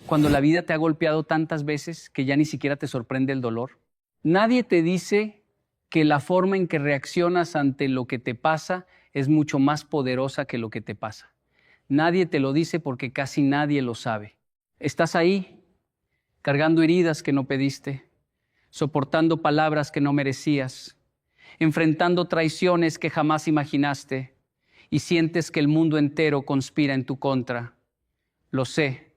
cuando la vida te ha golpeado tantas veces que ya ni siquiera te sorprende el dolor? Nadie te dice que la forma en que reaccionas ante lo que te pasa es mucho más poderosa que lo que te pasa. Nadie te lo dice porque casi nadie lo sabe. Estás ahí, cargando heridas que no pediste, soportando palabras que no merecías, enfrentando traiciones que jamás imaginaste y sientes que el mundo entero conspira en tu contra. Lo sé,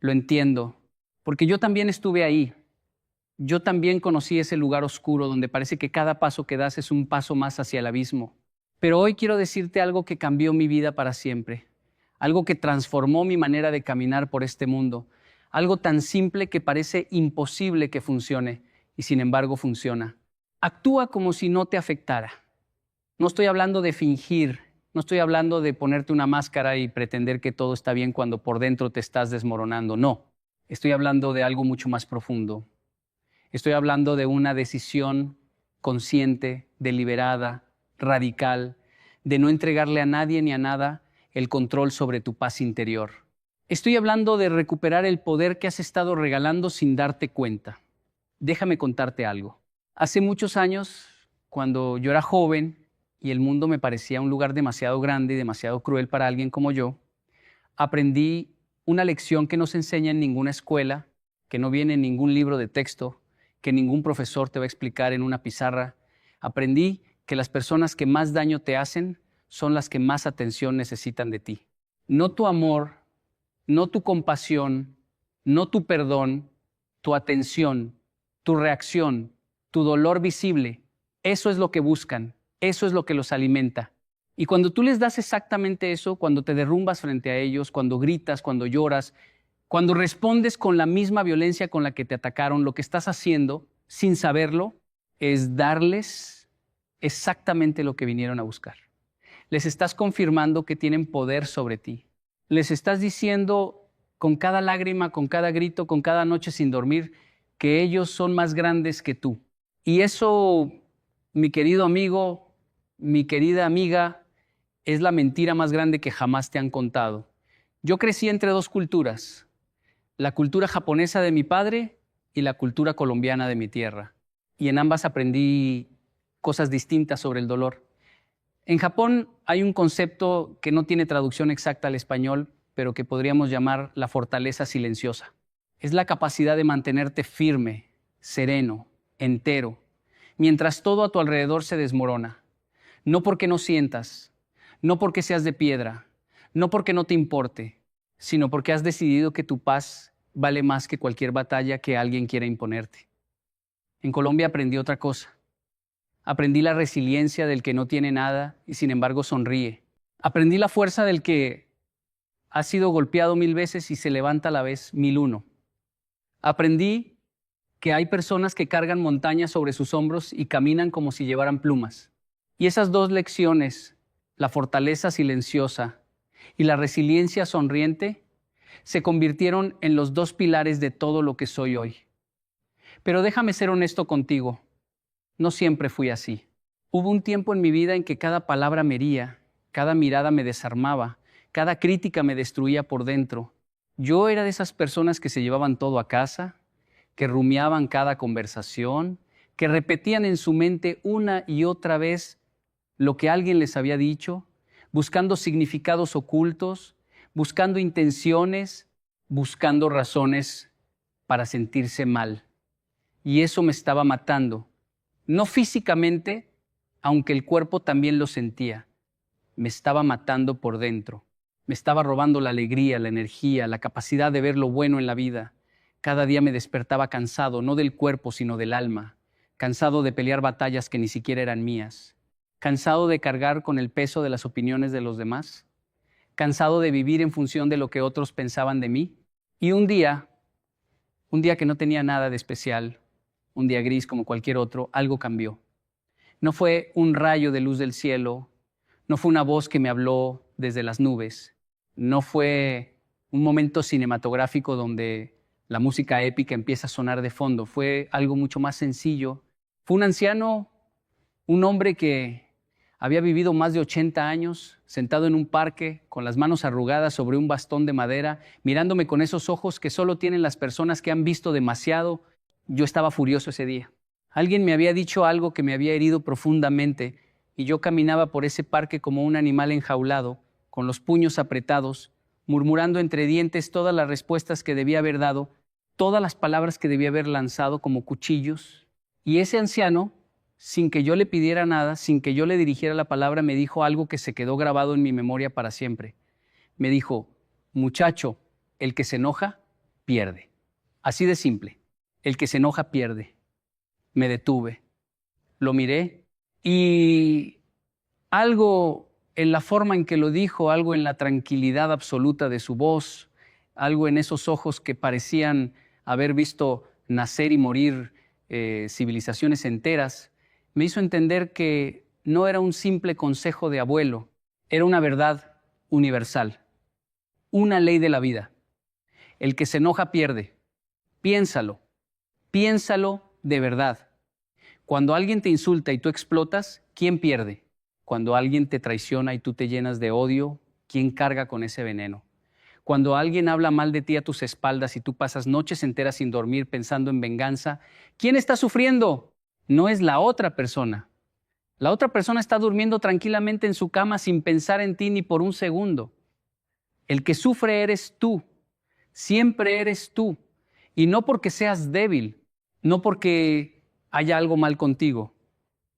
lo entiendo, porque yo también estuve ahí. Yo también conocí ese lugar oscuro donde parece que cada paso que das es un paso más hacia el abismo. Pero hoy quiero decirte algo que cambió mi vida para siempre, algo que transformó mi manera de caminar por este mundo, algo tan simple que parece imposible que funcione y sin embargo funciona. Actúa como si no te afectara. No estoy hablando de fingir, no estoy hablando de ponerte una máscara y pretender que todo está bien cuando por dentro te estás desmoronando, no. Estoy hablando de algo mucho más profundo. Estoy hablando de una decisión consciente, deliberada, radical, de no entregarle a nadie ni a nada el control sobre tu paz interior. Estoy hablando de recuperar el poder que has estado regalando sin darte cuenta. Déjame contarte algo. Hace muchos años, cuando yo era joven y el mundo me parecía un lugar demasiado grande y demasiado cruel para alguien como yo, aprendí una lección que no se enseña en ninguna escuela, que no viene en ningún libro de texto, que ningún profesor te va a explicar en una pizarra. Aprendí que las personas que más daño te hacen son las que más atención necesitan de ti. No tu amor, no tu compasión, no tu perdón, tu atención, tu reacción, tu dolor visible. Eso es lo que buscan, eso es lo que los alimenta. Y cuando tú les das exactamente eso, cuando te derrumbas frente a ellos, cuando gritas, cuando lloras, cuando respondes con la misma violencia con la que te atacaron, lo que estás haciendo, sin saberlo, es darles exactamente lo que vinieron a buscar. Les estás confirmando que tienen poder sobre ti. Les estás diciendo con cada lágrima, con cada grito, con cada noche sin dormir, que ellos son más grandes que tú. Y eso, mi querido amigo, mi querida amiga, es la mentira más grande que jamás te han contado. Yo crecí entre dos culturas. La cultura japonesa de mi padre y la cultura colombiana de mi tierra. Y en ambas aprendí cosas distintas sobre el dolor. En Japón hay un concepto que no tiene traducción exacta al español, pero que podríamos llamar la fortaleza silenciosa. Es la capacidad de mantenerte firme, sereno, entero, mientras todo a tu alrededor se desmorona. No porque no sientas, no porque seas de piedra, no porque no te importe, sino porque has decidido que tu paz vale más que cualquier batalla que alguien quiera imponerte. En Colombia aprendí otra cosa. Aprendí la resiliencia del que no tiene nada y sin embargo sonríe. Aprendí la fuerza del que ha sido golpeado 1000 veces y se levanta a la vez 1001. Aprendí que hay personas que cargan montañas sobre sus hombros y caminan como si llevaran plumas. Y esas dos lecciones, la fortaleza silenciosa y la resiliencia sonriente, se convirtieron en los dos pilares de todo lo que soy hoy. Pero déjame ser honesto contigo, no siempre fui así. Hubo un tiempo en mi vida en que cada palabra me hería, cada mirada me desarmaba, cada crítica me destruía por dentro. Yo era de esas personas que se llevaban todo a casa, que rumiaban cada conversación, que repetían en su mente una y otra vez lo que alguien les había dicho, buscando significados ocultos, buscando intenciones, buscando razones para sentirse mal. Y eso me estaba matando. No físicamente, aunque el cuerpo también lo sentía. Me estaba matando por dentro. Me estaba robando la alegría, la energía, la capacidad de ver lo bueno en la vida. Cada día me despertaba cansado, no del cuerpo, sino del alma. Cansado de pelear batallas que ni siquiera eran mías. Cansado de cargar con el peso de las opiniones de los demás. Cansado de vivir en función de lo que otros pensaban de mí. Y un día que no tenía nada de especial, un día gris como cualquier otro, algo cambió. No fue un rayo de luz del cielo, no fue una voz que me habló desde las nubes, no fue un momento cinematográfico donde la música épica empieza a sonar de fondo, fue algo mucho más sencillo. Fue un anciano, un hombre que había vivido más de 80 años, sentado en un parque, con las manos arrugadas sobre un bastón de madera, mirándome con esos ojos que solo tienen las personas que han visto demasiado. Yo estaba furioso ese día. Alguien me había dicho algo que me había herido profundamente y yo caminaba por ese parque como un animal enjaulado, con los puños apretados, murmurando entre dientes todas las respuestas que debía haber dado, todas las palabras que debía haber lanzado como cuchillos. Y ese anciano, sin que yo le pidiera nada, sin que yo le dirigiera la palabra, me dijo algo que se quedó grabado en mi memoria para siempre. Me dijo: muchacho, el que se enoja, pierde. Así de simple. El que se enoja, pierde. Me detuve, lo miré y algo en la forma en que lo dijo, algo en la tranquilidad absoluta de su voz, algo en esos ojos que parecían haber visto nacer y morir civilizaciones enteras, me hizo entender que no era un simple consejo de abuelo, era una verdad universal, una ley de la vida. El que se enoja pierde. Piénsalo, piénsalo de verdad. Cuando alguien te insulta y tú explotas, ¿quién pierde? Cuando alguien te traiciona y tú te llenas de odio, ¿quién carga con ese veneno? Cuando alguien habla mal de ti a tus espaldas y tú pasas noches enteras sin dormir pensando en venganza, ¿quién está sufriendo? No es la otra persona. La otra persona está durmiendo tranquilamente en su cama sin pensar en ti ni por un segundo. El que sufre eres tú. Siempre eres tú. Y no porque seas débil, no porque haya algo mal contigo,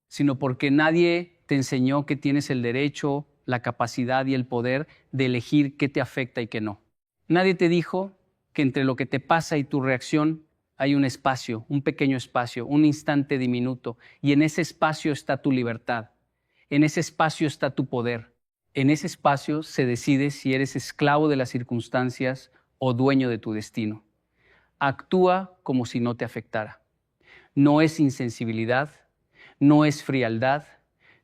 sino porque nadie te enseñó que tienes el derecho, la capacidad y el poder de elegir qué te afecta y qué no. Nadie te dijo que entre lo que te pasa y tu reacción hay un espacio, un pequeño espacio, un instante diminuto, y en ese espacio está tu libertad, en ese espacio está tu poder, en ese espacio se decide si eres esclavo de las circunstancias o dueño de tu destino. Actúa como si no te afectara. No es insensibilidad, no es frialdad,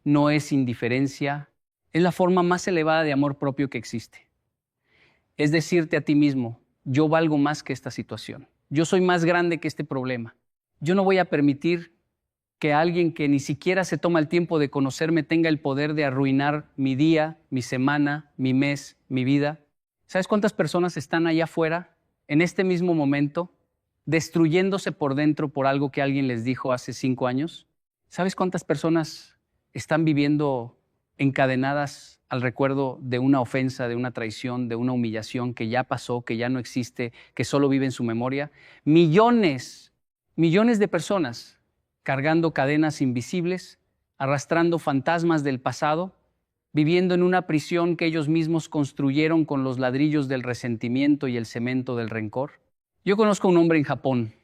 no es indiferencia, es la forma más elevada de amor propio que existe. Es decirte a ti mismo: yo valgo más que esta situación, yo soy más grande que este problema. Yo no voy a permitir que alguien que ni siquiera se toma el tiempo de conocerme tenga el poder de arruinar mi día, mi semana, mi mes, mi vida. ¿Sabes cuántas personas están allá afuera, en este mismo momento, destruyéndose por dentro por algo que alguien les dijo hace 5 años? ¿Sabes cuántas personas están viviendo encadenadas al recuerdo de una ofensa, de una traición, de una humillación que ya pasó, que ya no existe, que solo vive en su memoria? Millones, millones de personas cargando cadenas invisibles, arrastrando fantasmas del pasado, viviendo en una prisión que ellos mismos construyeron con los ladrillos del resentimiento y el cemento del rencor. Yo conozco a un hombre en Japón,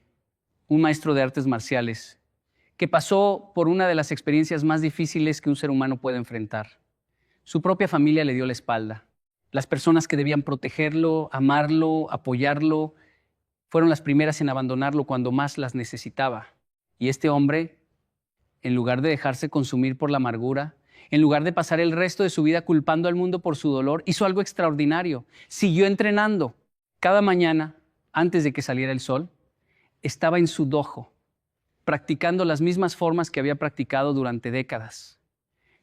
un maestro de artes marciales, que pasó por una de las experiencias más difíciles que un ser humano puede enfrentar. Su propia familia le dio la espalda. Las personas que debían protegerlo, amarlo, apoyarlo, fueron las primeras en abandonarlo cuando más las necesitaba. Y este hombre, en lugar de dejarse consumir por la amargura, en lugar de pasar el resto de su vida culpando al mundo por su dolor, hizo algo extraordinario. Siguió entrenando. Cada mañana, antes de que saliera el sol, estaba en su dojo, practicando las mismas formas que había practicado durante décadas.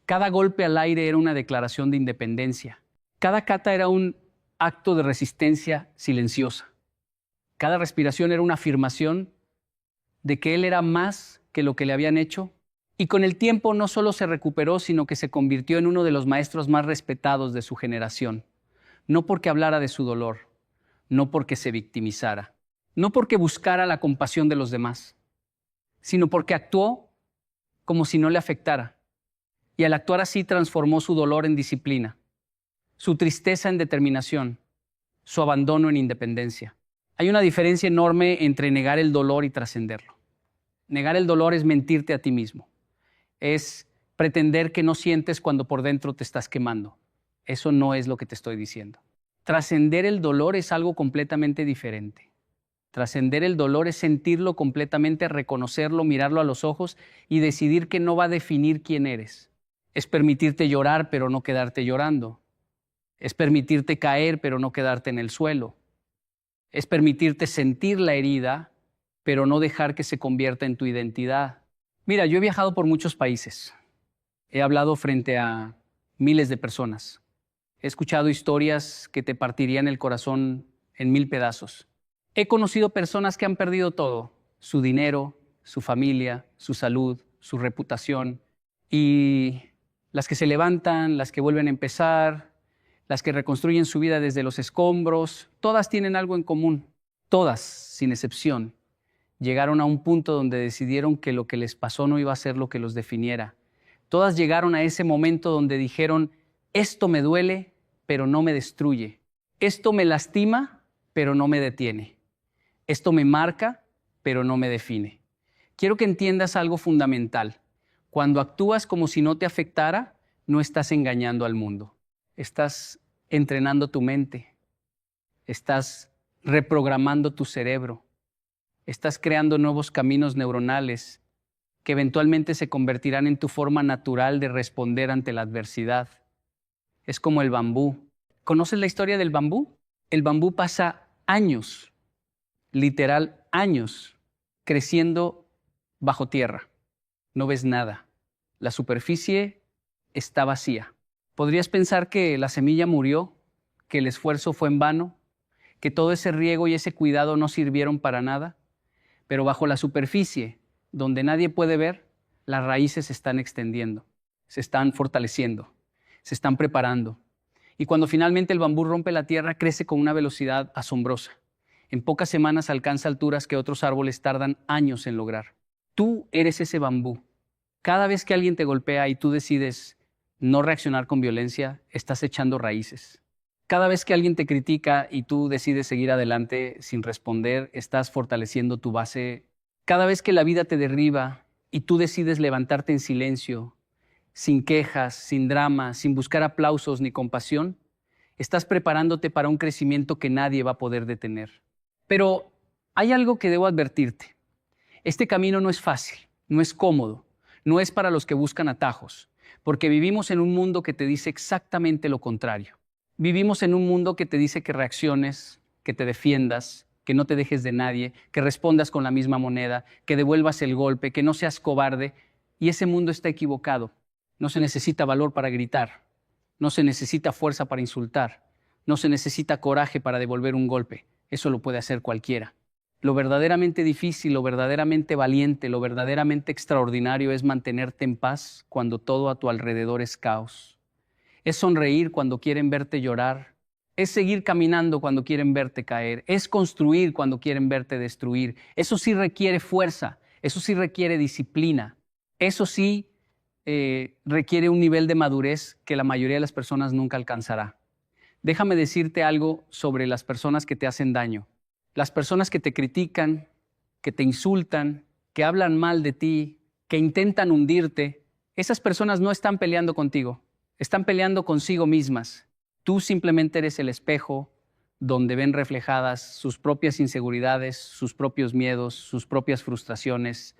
Cada golpe al aire era una declaración de independencia. Cada kata era un acto de resistencia silenciosa. Cada respiración era una afirmación de que él era más que lo que le habían hecho. Y con el tiempo no solo se recuperó, sino que se convirtió en uno de los maestros más respetados de su generación. No porque hablara de su dolor, no porque se victimizara, no porque buscara la compasión de los demás, sino porque actuó como si no le afectara. Y al actuar así transformó su dolor en disciplina, su tristeza en determinación, su abandono en independencia. Hay una diferencia enorme entre negar el dolor y trascenderlo. Negar el dolor es mentirte a ti mismo. Es pretender que no sientes cuando por dentro te estás quemando. Eso no es lo que te estoy diciendo. Trascender el dolor es algo completamente diferente. Trascender el dolor es sentirlo completamente, reconocerlo, mirarlo a los ojos y decidir que no va a definir quién eres. Es permitirte llorar, pero no quedarte llorando. Es permitirte caer, pero no quedarte en el suelo. Es permitirte sentir la herida, pero no dejar que se convierta en tu identidad. Mira, yo he viajado por muchos países. He hablado frente a miles de personas. He escuchado historias que te partirían el corazón en 1000 pedazos. He conocido personas que han perdido todo, su dinero, su familia, su salud, su reputación, y las que se levantan, las que vuelven a empezar, las que reconstruyen su vida desde los escombros, todas tienen algo en común. Todas, sin excepción, llegaron a un punto donde decidieron que lo que les pasó no iba a ser lo que los definiera. Todas llegaron a ese momento donde dijeron, esto me duele, pero no me destruye. Esto me lastima, pero no me detiene. Esto me marca, pero no me define. Quiero que entiendas algo fundamental. Cuando actúas como si no te afectara, no estás engañando al mundo. Estás entrenando tu mente. Estás reprogramando tu cerebro. Estás creando nuevos caminos neuronales que eventualmente se convertirán en tu forma natural de responder ante la adversidad. Es como el bambú. ¿Conoces la historia del bambú? El bambú pasa años, literal años, creciendo bajo tierra. No ves nada. La superficie está vacía. ¿Podrías pensar que la semilla murió, que el esfuerzo fue en vano, que todo ese riego y ese cuidado no sirvieron para nada? Pero bajo la superficie, donde nadie puede ver, las raíces se están extendiendo, se están fortaleciendo, se están preparando. Y cuando finalmente el bambú rompe la tierra, crece con una velocidad asombrosa. En pocas semanas alcanza alturas que otros árboles tardan años en lograr. Tú eres ese bambú. Cada vez que alguien te golpea y tú decides no reaccionar con violencia, estás echando raíces. Cada vez que alguien te critica y tú decides seguir adelante sin responder, estás fortaleciendo tu base. Cada vez que la vida te derriba y tú decides levantarte en silencio, sin quejas, sin drama, sin buscar aplausos ni compasión, estás preparándote para un crecimiento que nadie va a poder detener. Pero hay algo que debo advertirte. Este camino no es fácil, no es cómodo, no es para los que buscan atajos, porque vivimos en un mundo que te dice exactamente lo contrario. Vivimos en un mundo que te dice que reacciones, que te defiendas, que no te dejes de nadie, que respondas con la misma moneda, que devuelvas el golpe, que no seas cobarde. Y ese mundo está equivocado. No se necesita valor para gritar, no se necesita fuerza para insultar, no se necesita coraje para devolver un golpe. Eso lo puede hacer cualquiera. Lo verdaderamente difícil, lo verdaderamente valiente, lo verdaderamente extraordinario es mantenerte en paz cuando todo a tu alrededor es caos. Es sonreír cuando quieren verte llorar. Es seguir caminando cuando quieren verte caer. Es construir cuando quieren verte destruir. Eso sí requiere fuerza. Eso sí requiere disciplina. Eso sí requiere un nivel de madurez que la mayoría de las personas nunca alcanzará. Déjame decirte algo sobre las personas que te hacen daño. Las personas que te critican, que te insultan, que hablan mal de ti, que intentan hundirte, esas personas no están peleando contigo. Están peleando consigo mismas. Tú simplemente eres el espejo donde ven reflejadas sus propias inseguridades, sus propios miedos, sus propias frustraciones.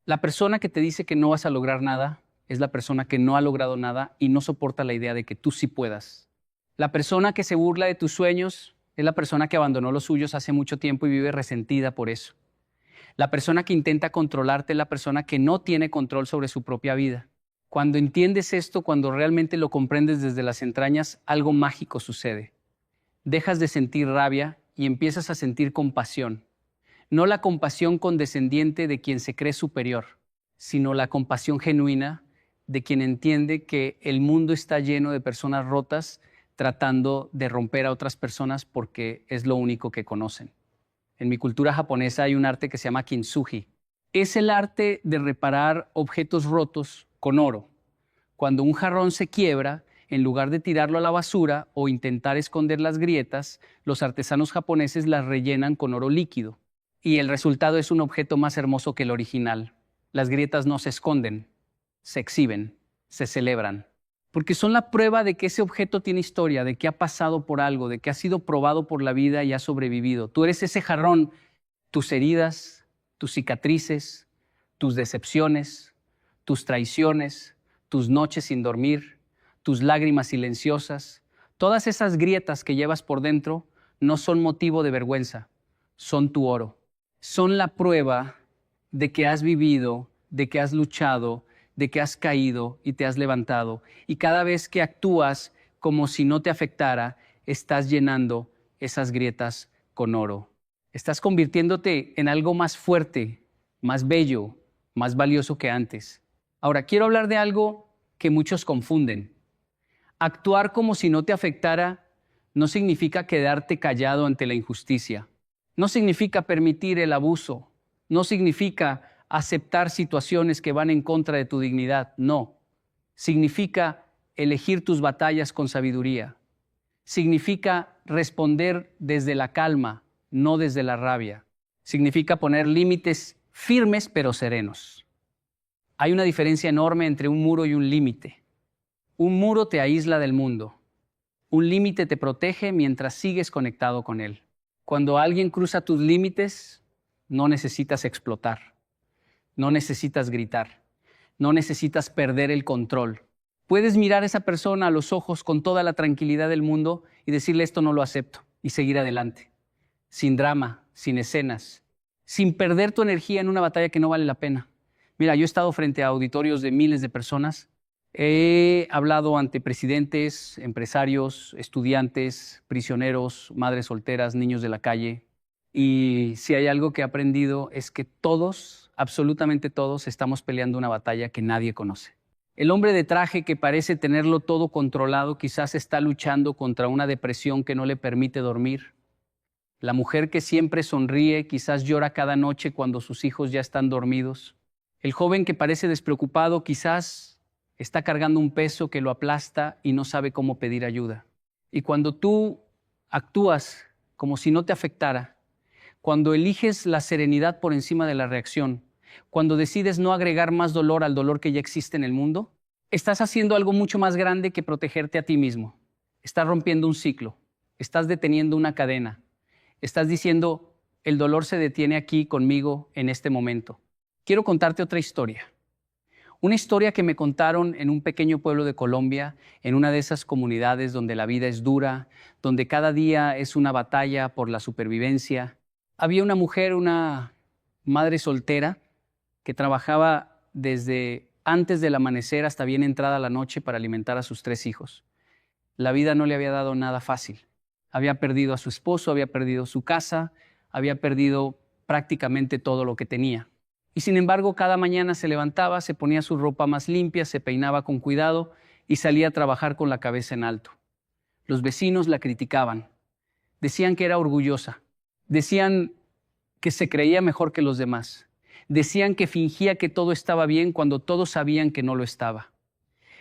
La persona que te dice que no vas a lograr nada es la persona que no ha logrado nada y no soporta la idea de que tú sí puedas. La persona que se burla de tus sueños es la persona que abandonó los suyos hace mucho tiempo y vive resentida por eso. La persona que intenta controlarte es la persona que no tiene control sobre su propia vida. Cuando entiendes esto, cuando realmente lo comprendes desde las entrañas, algo mágico sucede. Dejas de sentir rabia y empiezas a sentir compasión. No la compasión condescendiente de quien se cree superior, sino la compasión genuina de quien entiende que el mundo está lleno de personas rotas tratando de romper a otras personas porque es lo único que conocen. En mi cultura japonesa hay un arte que se llama kintsugi. Es el arte de reparar objetos rotos con oro. Cuando un jarrón se quiebra, en lugar de tirarlo a la basura o intentar esconder las grietas, los artesanos japoneses las rellenan con oro líquido. Y el resultado es un objeto más hermoso que el original. Las grietas no se esconden, se exhiben, se celebran. Porque son la prueba de que ese objeto tiene historia, de que ha pasado por algo, de que ha sido probado por la vida y ha sobrevivido. Tú eres ese jarrón, tus heridas, tus cicatrices, tus decepciones, tus traiciones, tus noches sin dormir, tus lágrimas silenciosas, todas esas grietas que llevas por dentro no son motivo de vergüenza, son tu oro. Son la prueba de que has vivido, de que has luchado, de que has caído y te has levantado. Y cada vez que actúas como si no te afectara, estás llenando esas grietas con oro. Estás convirtiéndote en algo más fuerte, más bello, más valioso que antes. Ahora, quiero hablar de algo que muchos confunden. Actuar como si no te afectara no significa quedarte callado ante la injusticia. No significa permitir el abuso. No significa aceptar situaciones que van en contra de tu dignidad. No. Significa elegir tus batallas con sabiduría. Significa responder desde la calma, no desde la rabia. Significa poner límites firmes pero serenos. Hay una diferencia enorme entre un muro y un límite. Un muro te aísla del mundo. Un límite te protege mientras sigues conectado con él. Cuando alguien cruza tus límites, no necesitas explotar. No necesitas gritar. No necesitas perder el control. Puedes mirar a esa persona a los ojos con toda la tranquilidad del mundo y decirle esto no lo acepto y seguir adelante. Sin drama, sin escenas, sin perder tu energía en una batalla que no vale la pena. Mira, yo he estado frente a auditorios de miles de personas. He hablado ante presidentes, empresarios, estudiantes, prisioneros, madres solteras, niños de la calle. Y si hay algo que he aprendido es que todos, absolutamente todos, estamos peleando una batalla que nadie conoce. El hombre de traje que parece tenerlo todo controlado quizás está luchando contra una depresión que no le permite dormir. La mujer que siempre sonríe quizás llora cada noche cuando sus hijos ya están dormidos. El joven que parece despreocupado quizás está cargando un peso que lo aplasta y no sabe cómo pedir ayuda. Y cuando tú actúas como si no te afectara, cuando eliges la serenidad por encima de la reacción, cuando decides no agregar más dolor al dolor que ya existe en el mundo, estás haciendo algo mucho más grande que protegerte a ti mismo. Estás rompiendo un ciclo, estás deteniendo una cadena, estás diciendo, el dolor se detiene aquí conmigo en este momento. Quiero contarte otra historia. Una historia que me contaron en un pequeño pueblo de Colombia, en una de esas comunidades donde la vida es dura, donde cada día es una batalla por la supervivencia. Había una mujer, una madre soltera, que trabajaba desde antes del amanecer hasta bien entrada la noche para alimentar a sus 3 hijos. La vida no le había dado nada fácil. Había perdido a su esposo, había perdido su casa, había perdido prácticamente todo lo que tenía. Y sin embargo, cada mañana se levantaba, se ponía su ropa más limpia, se peinaba con cuidado y salía a trabajar con la cabeza en alto. Los vecinos la criticaban. Decían que era orgullosa. Decían que se creía mejor que los demás. Decían que fingía que todo estaba bien cuando todos sabían que no lo estaba.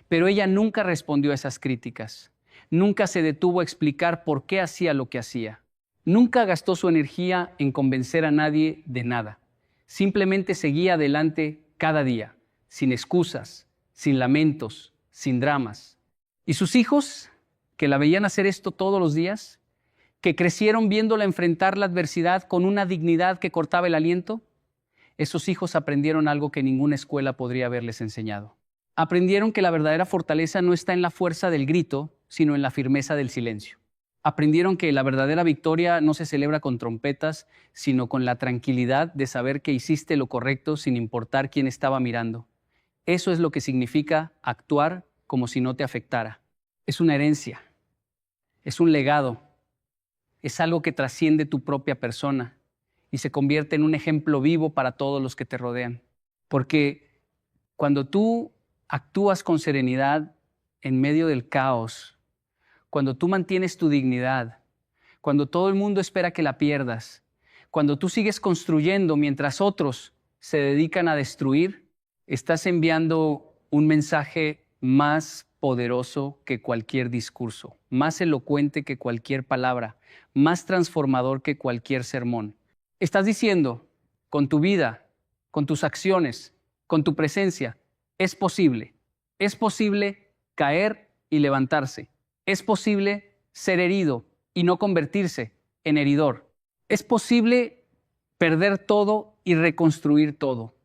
Pero ella nunca respondió a esas críticas. Nunca se detuvo a explicar por qué hacía lo que hacía. Nunca gastó su energía en convencer a nadie de nada. Simplemente seguía adelante cada día, sin excusas, sin lamentos, sin dramas. ¿Y sus hijos, que la veían hacer esto todos los días, que crecieron viéndola enfrentar la adversidad con una dignidad que cortaba el aliento? Esos hijos aprendieron algo que ninguna escuela podría haberles enseñado. Aprendieron que la verdadera fortaleza no está en la fuerza del grito, sino en la firmeza del silencio. Aprendieron que la verdadera victoria no se celebra con trompetas, sino con la tranquilidad de saber que hiciste lo correcto sin importar quién estaba mirando. Eso es lo que significa actuar como si no te afectara. Es una herencia, es un legado, es algo que trasciende tu propia persona y se convierte en un ejemplo vivo para todos los que te rodean. Porque cuando tú actúas con serenidad en medio del caos, cuando tú mantienes tu dignidad, cuando todo el mundo espera que la pierdas, cuando tú sigues construyendo mientras otros se dedican a destruir, estás enviando un mensaje más poderoso que cualquier discurso, más elocuente que cualquier palabra, más transformador que cualquier sermón. Estás diciendo, con tu vida, con tus acciones, con tu presencia, es posible caer y levantarse. Es posible ser herido y no convertirse en heridor. Es posible perder todo y reconstruir todo.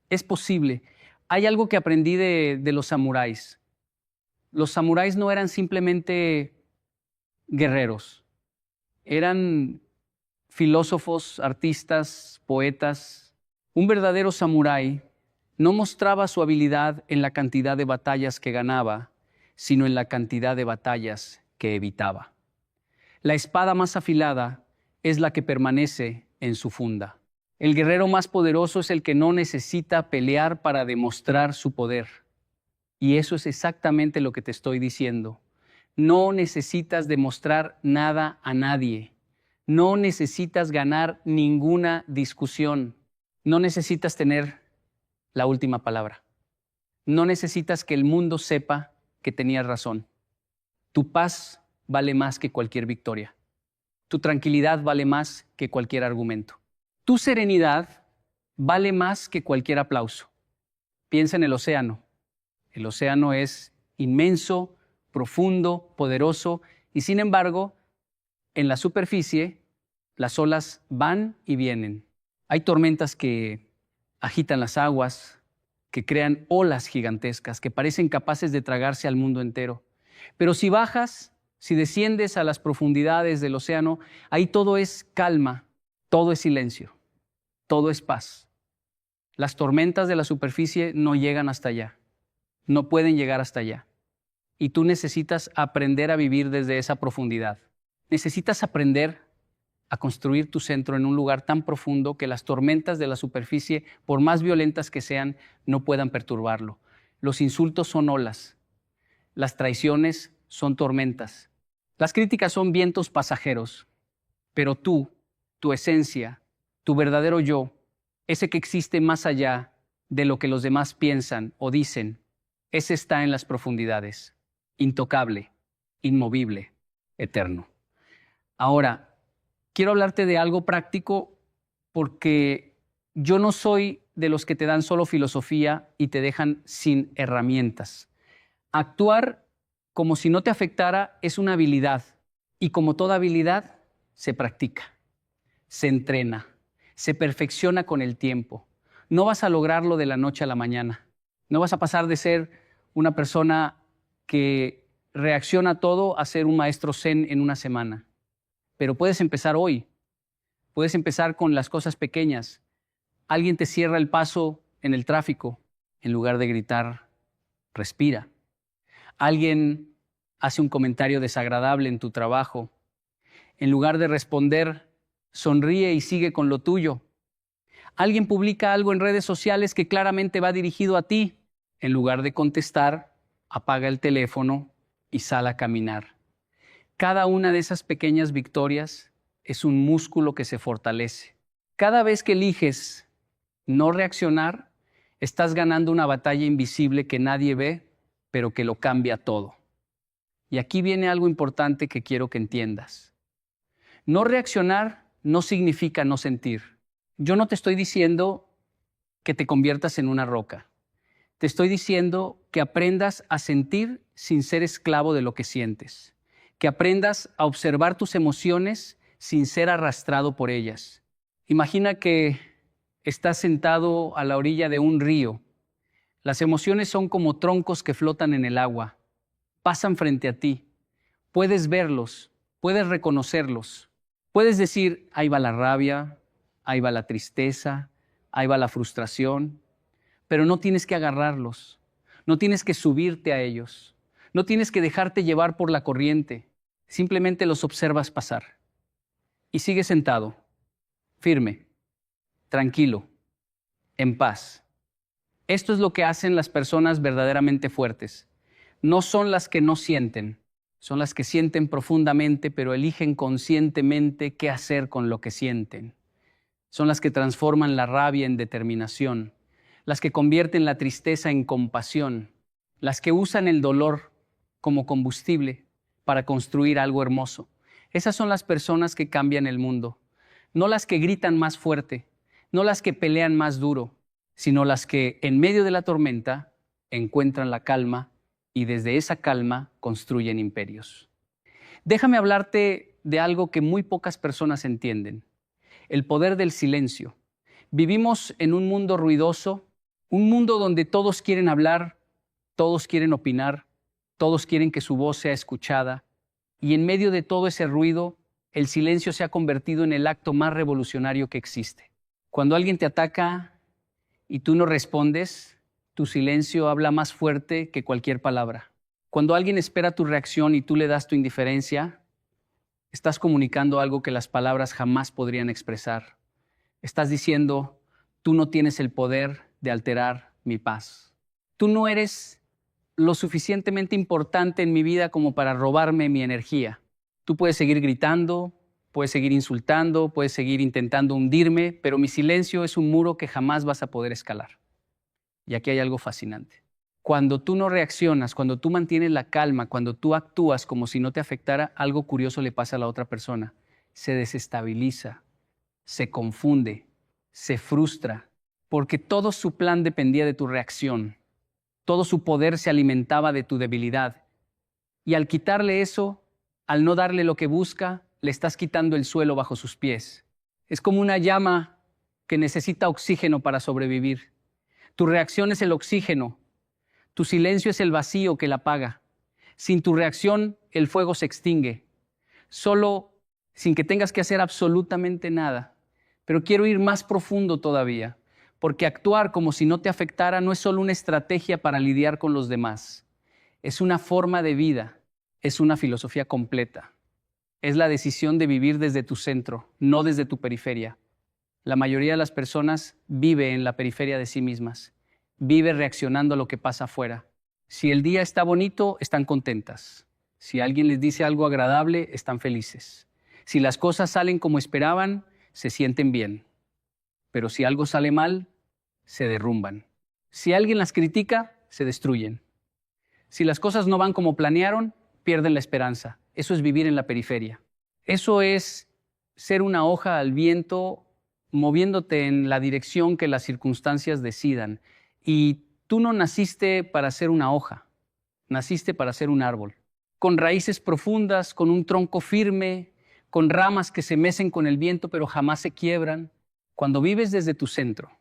Es posible. Hay algo que aprendí de los samuráis. Los samuráis no eran simplemente guerreros. Eran filósofos, artistas, poetas. Un verdadero samurái no mostraba su habilidad en la cantidad de batallas que ganaba, sino en la cantidad de batallas que evitaba. La espada más afilada es la que permanece en su funda. El guerrero más poderoso es el que no necesita pelear para demostrar su poder. Y eso es exactamente lo que te estoy diciendo. No necesitas demostrar nada a nadie. No necesitas ganar ninguna discusión. No necesitas tener la última palabra. No necesitas que el mundo sepa que tenías razón. Tu paz vale más que cualquier victoria. Tu tranquilidad vale más que cualquier argumento. Tu serenidad vale más que cualquier aplauso. Piensa en el océano. El océano es inmenso, profundo, poderoso, y sin embargo, en la superficie, las olas van y vienen. Hay tormentas que agitan las aguas, que crean olas gigantescas, que parecen capaces de tragarse al mundo entero. Pero si bajas, si desciendes a las profundidades del océano, ahí todo es calma, todo es silencio, todo es paz. Las tormentas de la superficie no llegan hasta allá, no pueden llegar hasta allá. Y tú necesitas aprender a vivir desde esa profundidad. Necesitas aprender a construir tu centro en un lugar tan profundo que las tormentas de la superficie, por más violentas que sean, no puedan perturbarlo. Los insultos son olas, las traiciones son tormentas, las críticas son vientos pasajeros, pero tú, tu esencia, tu verdadero yo, ese que existe más allá de lo que los demás piensan o dicen, ese está en las profundidades, intocable, inmovible, eterno. Ahora, quiero hablarte de algo práctico porque yo no soy de los que te dan solo filosofía y te dejan sin herramientas. Actuar como si no te afectara es una habilidad y como toda habilidad se practica, se entrena, se perfecciona con el tiempo. No vas a lograrlo de la noche a la mañana. No vas a pasar de ser una persona que reacciona a todo a ser un maestro zen en una semana. Pero puedes empezar hoy. Puedes empezar con las cosas pequeñas. Alguien te cierra el paso en el tráfico. En lugar de gritar, respira. Alguien hace un comentario desagradable en tu trabajo. En lugar de responder, sonríe y sigue con lo tuyo. Alguien publica algo en redes sociales que claramente va dirigido a ti. En lugar de contestar, apaga el teléfono y sal a caminar. Cada una de esas pequeñas victorias es un músculo que se fortalece. Cada vez que eliges no reaccionar, estás ganando una batalla invisible que nadie ve, pero que lo cambia todo. Y aquí viene algo importante que quiero que entiendas. No reaccionar no significa no sentir. Yo no te estoy diciendo que te conviertas en una roca. Te estoy diciendo que aprendas a sentir sin ser esclavo de lo que sientes. Que aprendas a observar tus emociones sin ser arrastrado por ellas. Imagina que estás sentado a la orilla de un río. Las emociones son como troncos que flotan en el agua. Pasan frente a ti. Puedes verlos, puedes reconocerlos. Puedes decir, ahí va la rabia, ahí va la tristeza, ahí va la frustración. Pero no tienes que agarrarlos. No tienes que subirte a ellos. No tienes que dejarte llevar por la corriente. Simplemente los observas pasar. Y sigues sentado, firme, tranquilo, en paz. Esto es lo que hacen las personas verdaderamente fuertes. No son las que no sienten, son las que sienten profundamente, pero eligen conscientemente qué hacer con lo que sienten. Son las que transforman la rabia en determinación, las que convierten la tristeza en compasión, las que usan el dolor como combustible para construir algo hermoso. Esas son las personas que cambian el mundo, no las que gritan más fuerte, no las que pelean más duro, sino las que en medio de la tormenta encuentran la calma y desde esa calma construyen imperios. Déjame hablarte de algo que muy pocas personas entienden, el poder del silencio. Vivimos en un mundo ruidoso, un mundo donde todos quieren hablar, todos quieren opinar, todos quieren que su voz sea escuchada, y en medio de todo ese ruido, el silencio se ha convertido en el acto más revolucionario que existe. Cuando alguien te ataca y tú no respondes, tu silencio habla más fuerte que cualquier palabra. Cuando alguien espera tu reacción y tú le das tu indiferencia, estás comunicando algo que las palabras jamás podrían expresar. Estás diciendo, tú no tienes el poder de alterar mi paz. Tú no eres lo suficientemente importante en mi vida como para robarme mi energía. Tú puedes seguir gritando, puedes seguir insultando, puedes seguir intentando hundirme, pero mi silencio es un muro que jamás vas a poder escalar. Y aquí hay algo fascinante. Cuando tú no reaccionas, cuando tú mantienes la calma, cuando tú actúas como si no te afectara, algo curioso le pasa a la otra persona. Se desestabiliza, se confunde, se frustra, porque todo su plan dependía de tu reacción. Todo su poder se alimentaba de tu debilidad. Y al quitarle eso, al no darle lo que busca, le estás quitando el suelo bajo sus pies. Es como una llama que necesita oxígeno para sobrevivir. Tu reacción es el oxígeno. Tu silencio es el vacío que la apaga. Sin tu reacción, el fuego se extingue. Solo sin que tengas que hacer absolutamente nada. Pero quiero ir más profundo todavía, porque actuar como si no te afectara no es solo una estrategia para lidiar con los demás. Es una forma de vida, es una filosofía completa. Es la decisión de vivir desde tu centro, no desde tu periferia. La mayoría de las personas vive en la periferia de sí mismas. Vive reaccionando a lo que pasa afuera. Si el día está bonito, están contentas. Si alguien les dice algo agradable, están felices. Si las cosas salen como esperaban, se sienten bien. Pero si algo sale mal, se derrumban. Si alguien las critica, se destruyen. Si las cosas no van como planearon, pierden la esperanza. Eso es vivir en la periferia. Eso es ser una hoja al viento, moviéndote en la dirección que las circunstancias decidan. Y tú no naciste para ser una hoja, naciste para ser un árbol, con raíces profundas, con un tronco firme, con ramas que se mecen con el viento pero jamás se quiebran. Cuando vives desde tu centro,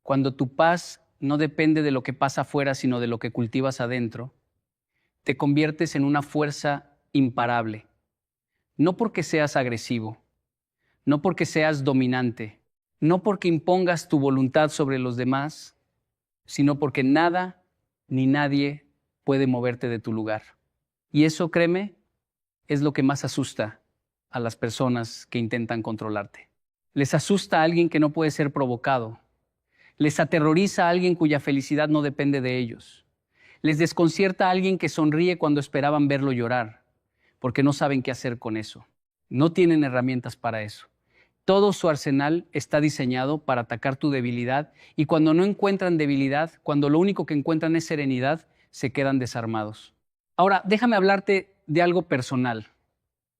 cuando tu paz no depende de lo que pasa afuera, sino de lo que cultivas adentro, te conviertes en una fuerza imparable. No porque seas agresivo, no porque seas dominante, no porque impongas tu voluntad sobre los demás, sino porque nada ni nadie puede moverte de tu lugar. Y eso, créeme, es lo que más asusta a las personas que intentan controlarte. Les asusta a alguien que no puede ser provocado. Les aterroriza a alguien cuya felicidad no depende de ellos. Les desconcierta a alguien que sonríe cuando esperaban verlo llorar, porque no saben qué hacer con eso. No tienen herramientas para eso. Todo su arsenal está diseñado para atacar tu debilidad y cuando no encuentran debilidad, cuando lo único que encuentran es serenidad, se quedan desarmados. Ahora, déjame hablarte de algo personal,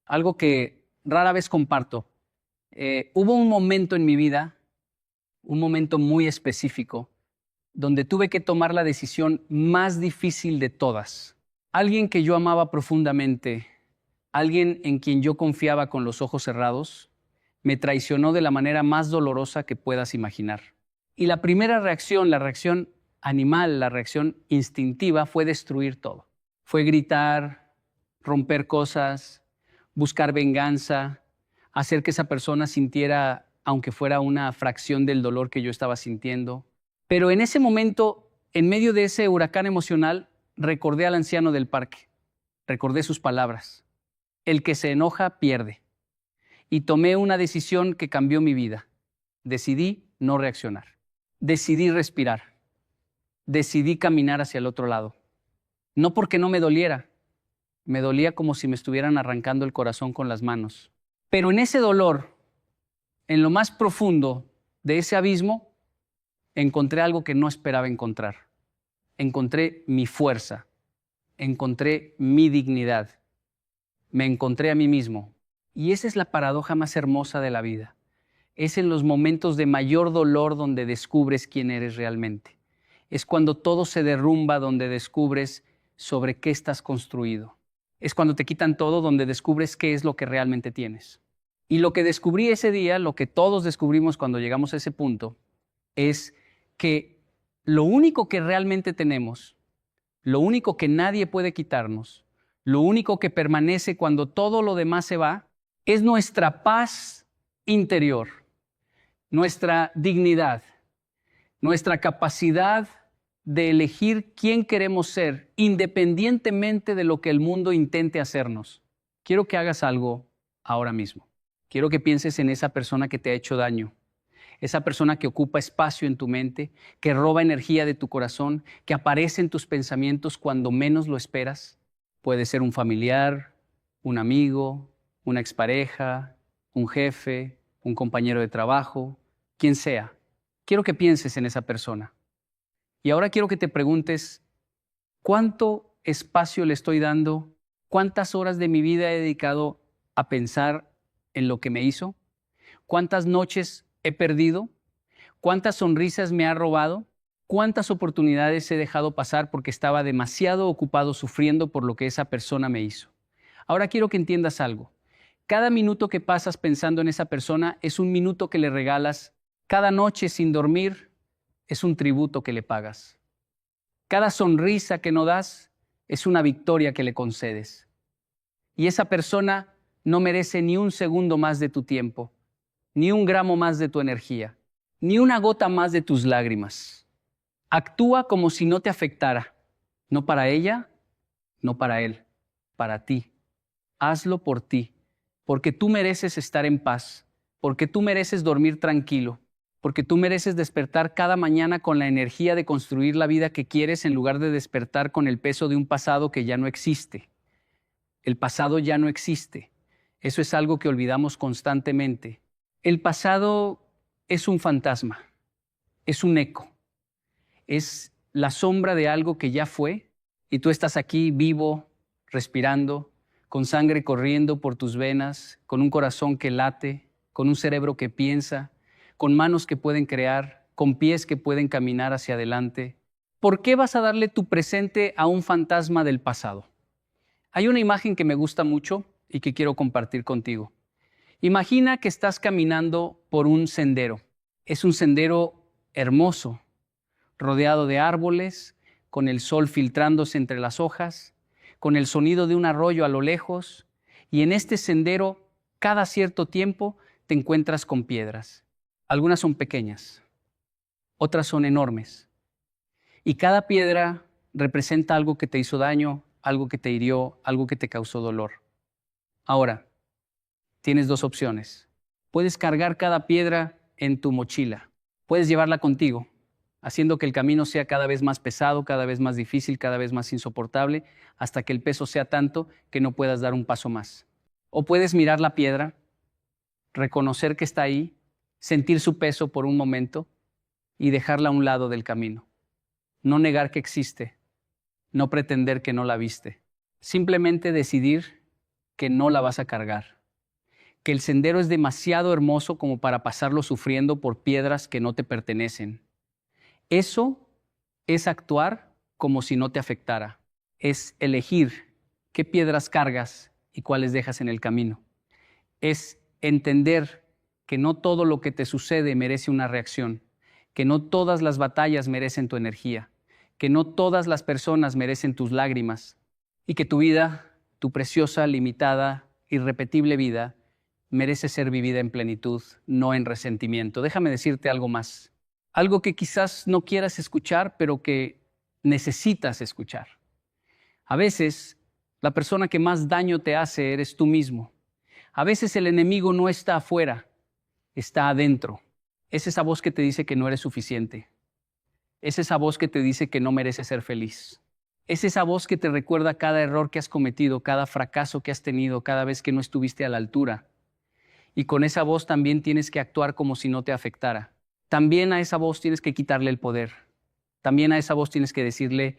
algo que rara vez comparto. Hubo un momento en mi vida, un momento muy específico, donde tuve que tomar la decisión más difícil de todas. Alguien que yo amaba profundamente, alguien en quien yo confiaba con los ojos cerrados, me traicionó de la manera más dolorosa que puedas imaginar. Y la primera reacción, la reacción animal, la reacción instintiva, fue destruir todo. Fue gritar, romper cosas, buscar venganza, hacer que esa persona sintiera, aunque fuera una fracción del dolor que yo estaba sintiendo. Pero en ese momento, en medio de ese huracán emocional, recordé al anciano del parque. Recordé sus palabras. El que se enoja pierde. Y tomé una decisión que cambió mi vida. Decidí no reaccionar. Decidí respirar. Decidí caminar hacia el otro lado. No porque no me doliera. Me dolía como si me estuvieran arrancando el corazón con las manos. Pero en ese dolor, en lo más profundo de ese abismo, encontré algo que no esperaba encontrar. Encontré mi fuerza. Encontré mi dignidad. Me encontré a mí mismo. Y esa es la paradoja más hermosa de la vida. Es en los momentos de mayor dolor donde descubres quién eres realmente. Es cuando todo se derrumba donde descubres sobre qué estás construido. Es cuando te quitan todo donde descubres qué es lo que realmente tienes. Y lo que descubrí ese día, lo que todos descubrimos cuando llegamos a ese punto, es que lo único que realmente tenemos, lo único que nadie puede quitarnos, lo único que permanece cuando todo lo demás se va, es nuestra paz interior, nuestra dignidad, nuestra capacidad de elegir quién queremos ser, independientemente de lo que el mundo intente hacernos. Quiero que hagas algo ahora mismo. Quiero que pienses en esa persona que te ha hecho daño, esa persona que ocupa espacio en tu mente, que roba energía de tu corazón, que aparece en tus pensamientos cuando menos lo esperas. Puede ser un familiar, un amigo, una expareja, un jefe, un compañero de trabajo, quien sea. Quiero que pienses en esa persona. Y ahora quiero que te preguntes, ¿cuánto espacio le estoy dando? ¿Cuántas horas de mi vida he dedicado a pensar en lo que me hizo? ¿Cuántas noches he perdido? ¿Cuántas sonrisas me ha robado? ¿Cuántas oportunidades he dejado pasar porque estaba demasiado ocupado sufriendo por lo que esa persona me hizo? Ahora quiero que entiendas algo. Cada minuto que pasas pensando en esa persona es un minuto que le regalas. Cada noche sin dormir es un tributo que le pagas. Cada sonrisa que no das es una victoria que le concedes. Y esa persona no merece ni un segundo más de tu tiempo, ni un gramo más de tu energía, ni una gota más de tus lágrimas. Actúa como si no te afectara, no para ella, no para él, para ti. Hazlo por ti, porque tú mereces estar en paz, porque tú mereces dormir tranquilo, porque tú mereces despertar cada mañana con la energía de construir la vida que quieres en lugar de despertar con el peso de un pasado que ya no existe. El pasado ya no existe. Eso es algo que olvidamos constantemente. El pasado es un fantasma, es un eco, es la sombra de algo que ya fue y tú estás aquí vivo, respirando, con sangre corriendo por tus venas, con un corazón que late, con un cerebro que piensa, con manos que pueden crear, con pies que pueden caminar hacia adelante. ¿Por qué vas a darle tu presente a un fantasma del pasado? Hay una imagen que me gusta mucho y que quiero compartir contigo. Imagina que estás caminando por un sendero. Es un sendero hermoso, rodeado de árboles, con el sol filtrándose entre las hojas, con el sonido de un arroyo a lo lejos, y en este sendero, cada cierto tiempo, te encuentras con piedras. Algunas son pequeñas, otras son enormes, y cada piedra representa algo que te hizo daño, algo que te hirió, algo que te causó dolor. Ahora, tienes dos opciones. Puedes cargar cada piedra en tu mochila, puedes llevarla contigo, haciendo que el camino sea cada vez más pesado, cada vez más difícil, cada vez más insoportable, hasta que el peso sea tanto que no puedas dar un paso más. O puedes mirar la piedra, reconocer que está ahí, sentir su peso por un momento y dejarla a un lado del camino. No negar que existe, no pretender que no la viste. Simplemente decidir que no la vas a cargar, que el sendero es demasiado hermoso como para pasarlo sufriendo por piedras que no te pertenecen. Eso es actuar como si no te afectara. Es elegir qué piedras cargas y cuáles dejas en el camino. Es entender que no todo lo que te sucede merece una reacción, que no todas las batallas merecen tu energía, que no todas las personas merecen tus lágrimas y que tu vida, tu preciosa, limitada, irrepetible vida, merece ser vivida en plenitud, no en resentimiento. Déjame decirte algo más. Algo que quizás no quieras escuchar, pero que necesitas escuchar. A veces, la persona que más daño te hace eres tú mismo. A veces el enemigo no está afuera, está adentro. Es esa voz que te dice que no eres suficiente. Es esa voz que te dice que no mereces ser feliz. Es esa voz que te recuerda cada error que has cometido, cada fracaso que has tenido, cada vez que no estuviste a la altura. Y con esa voz también tienes que actuar como si no te afectara. También a esa voz tienes que quitarle el poder. También a esa voz tienes que decirle,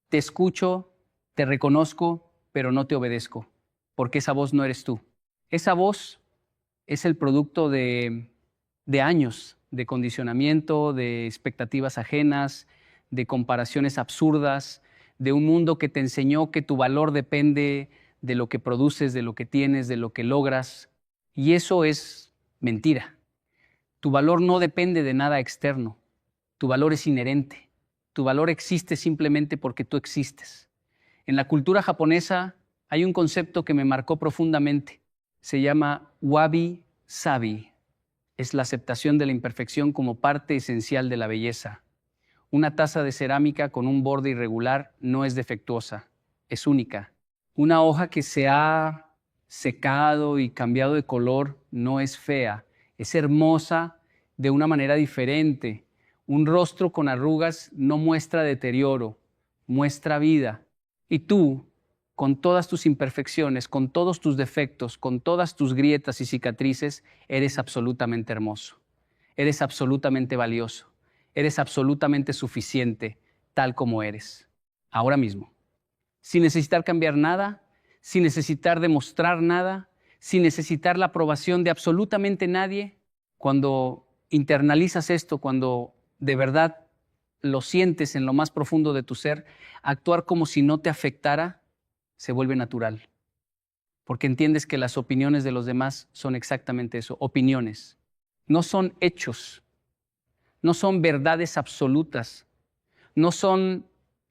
te escucho, te reconozco, pero no te obedezco, porque esa voz no eres tú. Esa voz es el producto de años de condicionamiento, de expectativas ajenas, de comparaciones absurdas, de un mundo que te enseñó que tu valor depende de lo que produces, de lo que tienes, de lo que logras. Y eso es mentira. Tu valor no depende de nada externo. Tu valor es inherente. Tu valor existe simplemente porque tú existes. En la cultura japonesa hay un concepto que me marcó profundamente. Se llama wabi-sabi. Es la aceptación de la imperfección como parte esencial de la belleza. Una taza de cerámica con un borde irregular no es defectuosa, es única. Una hoja que se ha secado y cambiado de color no es fea, es hermosa de una manera diferente. Un rostro con arrugas no muestra deterioro, muestra vida. Y tú, con todas tus imperfecciones, con todos tus defectos, con todas tus grietas y cicatrices, eres absolutamente hermoso. Eres absolutamente valioso. Eres absolutamente suficiente, tal como eres, ahora mismo. Sin necesitar cambiar nada, sin necesitar demostrar nada, sin necesitar la aprobación de absolutamente nadie. Cuando internalizas esto, cuando de verdad lo sientes en lo más profundo de tu ser, actuar como si no te afectara se vuelve natural. Porque entiendes que las opiniones de los demás son exactamente eso, opiniones. No son hechos, no son verdades absolutas, no son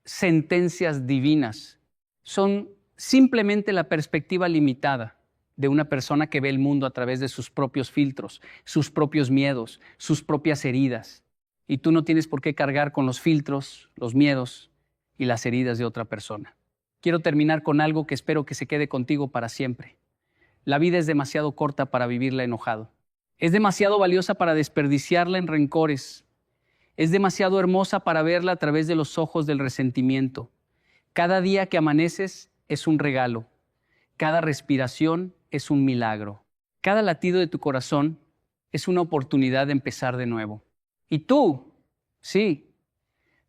sentencias divinas, son simplemente la perspectiva limitada de una persona que ve el mundo a través de sus propios filtros, sus propios miedos, sus propias heridas. Y tú no tienes por qué cargar con los filtros, los miedos y las heridas de otra persona. Quiero terminar con algo que espero que se quede contigo para siempre. La vida es demasiado corta para vivirla enojado. Es demasiado valiosa para desperdiciarla en rencores. Es demasiado hermosa para verla a través de los ojos del resentimiento. Cada día que amaneces es un regalo. Cada respiración es un milagro. Cada latido de tu corazón es una oportunidad de empezar de nuevo. Y tú, sí,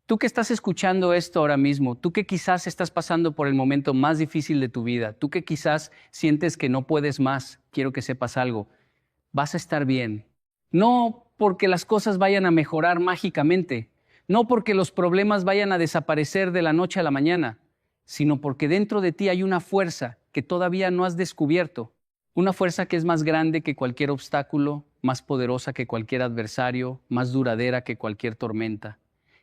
tú que estás escuchando esto ahora mismo, tú que quizás estás pasando por el momento más difícil de tu vida, tú que quizás sientes que no puedes más, quiero que sepas algo, vas a estar bien. No porque las cosas vayan a mejorar mágicamente, no porque los problemas vayan a desaparecer de la noche a la mañana, sino porque dentro de ti hay una fuerza que todavía no has descubierto, una fuerza que es más grande que cualquier obstáculo, más poderosa que cualquier adversario, más duradera que cualquier tormenta.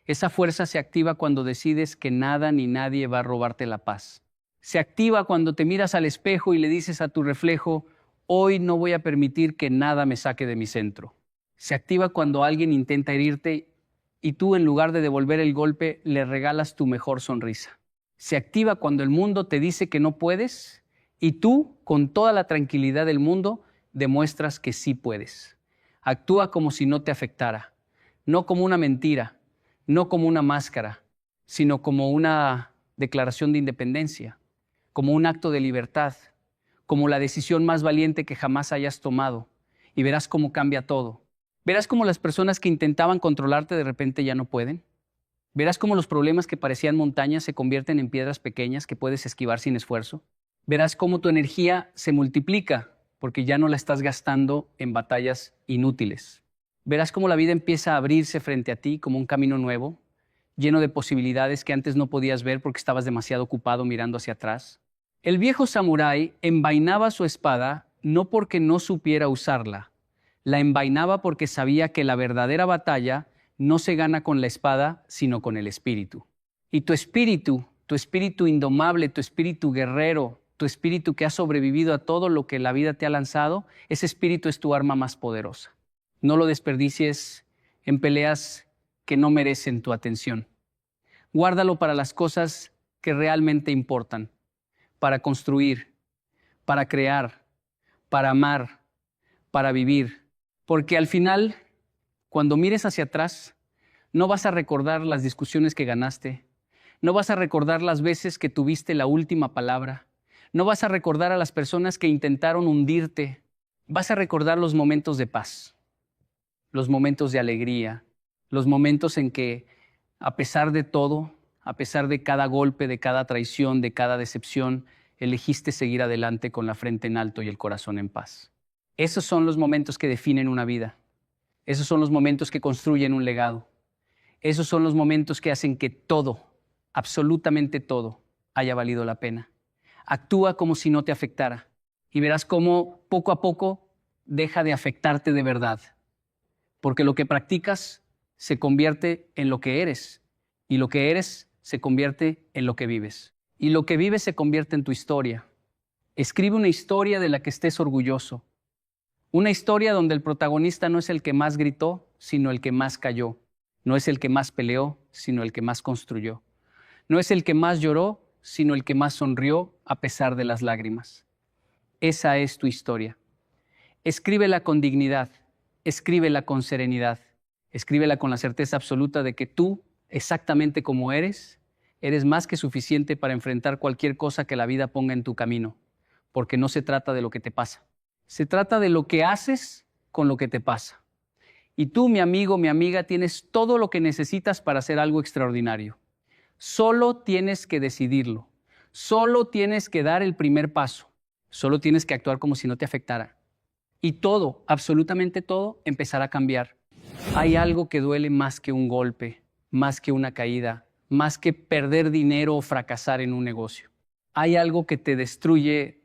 Esa fuerza se activa cuando decides que nada ni nadie va a robarte la paz. Se activa cuando te miras al espejo y le dices a tu reflejo, hoy no voy a permitir que nada me saque de mi centro. Se activa cuando alguien intenta herirte y tú, en lugar de devolver el golpe, le regalas tu mejor sonrisa. Se activa cuando el mundo te dice que no puedes y tú, con toda la tranquilidad del mundo, demuestras que sí puedes. Actúa como si no te afectara, no como una mentira, no como una máscara, sino como una declaración de independencia, como un acto de libertad, como la decisión más valiente que jamás hayas tomado. Y verás cómo cambia todo. Verás cómo las personas que intentaban controlarte de repente ya no pueden. Verás cómo los problemas que parecían montañas se convierten en piedras pequeñas que puedes esquivar sin esfuerzo. Verás cómo tu energía se multiplica porque ya no la estás gastando en batallas inútiles. Verás cómo la vida empieza a abrirse frente a ti como un camino nuevo, lleno de posibilidades que antes no podías ver porque estabas demasiado ocupado mirando hacia atrás. El viejo samurái envainaba su espada no porque no supiera usarla, la envainaba porque sabía que la verdadera batalla no se gana con la espada, sino con el espíritu. Y tu espíritu indomable, tu espíritu guerrero, tu espíritu que ha sobrevivido a todo lo que la vida te ha lanzado, ese espíritu es tu arma más poderosa. No lo desperdicies en peleas que no merecen tu atención. Guárdalo para las cosas que realmente importan, para construir, para crear, para amar, para vivir. Porque al final, cuando mires hacia atrás, no vas a recordar las discusiones que ganaste, no vas a recordar las veces que tuviste la última palabra, no vas a recordar a las personas que intentaron hundirte, vas a recordar los momentos de paz, los momentos de alegría, los momentos en que, a pesar de todo, a pesar de cada golpe, de cada traición, de cada decepción, elegiste seguir adelante con la frente en alto y el corazón en paz. Esos son los momentos que definen una vida. Esos son los momentos que construyen un legado. Esos son los momentos que hacen que todo, absolutamente todo, haya valido la pena. Actúa como si no te afectara y verás cómo poco a poco deja de afectarte de verdad. Porque lo que practicas se convierte en lo que eres y lo que eres se convierte en lo que vives. Y lo que vives se convierte en tu historia. Escribe una historia de la que estés orgulloso. Una historia donde el protagonista no es el que más gritó, sino el que más calló. No es el que más peleó, sino el que más construyó. No es el que más lloró, sino el que más sonrió a pesar de las lágrimas. Esa es tu historia. Escríbela con dignidad, escríbela con serenidad, escríbela con la certeza absoluta de que tú, exactamente como eres más que suficiente para enfrentar cualquier cosa que la vida ponga en tu camino, porque no se trata de lo que te pasa. Se trata de lo que haces con lo que te pasa. Y tú, mi amigo, mi amiga, tienes todo lo que necesitas para hacer algo extraordinario. Solo tienes que decidirlo. Solo tienes que dar el primer paso. Solo tienes que actuar como si no te afectara. Y todo, absolutamente todo, empezará a cambiar. Hay algo que duele más que un golpe, más que una caída, más que perder dinero o fracasar en un negocio. Hay algo que te destruye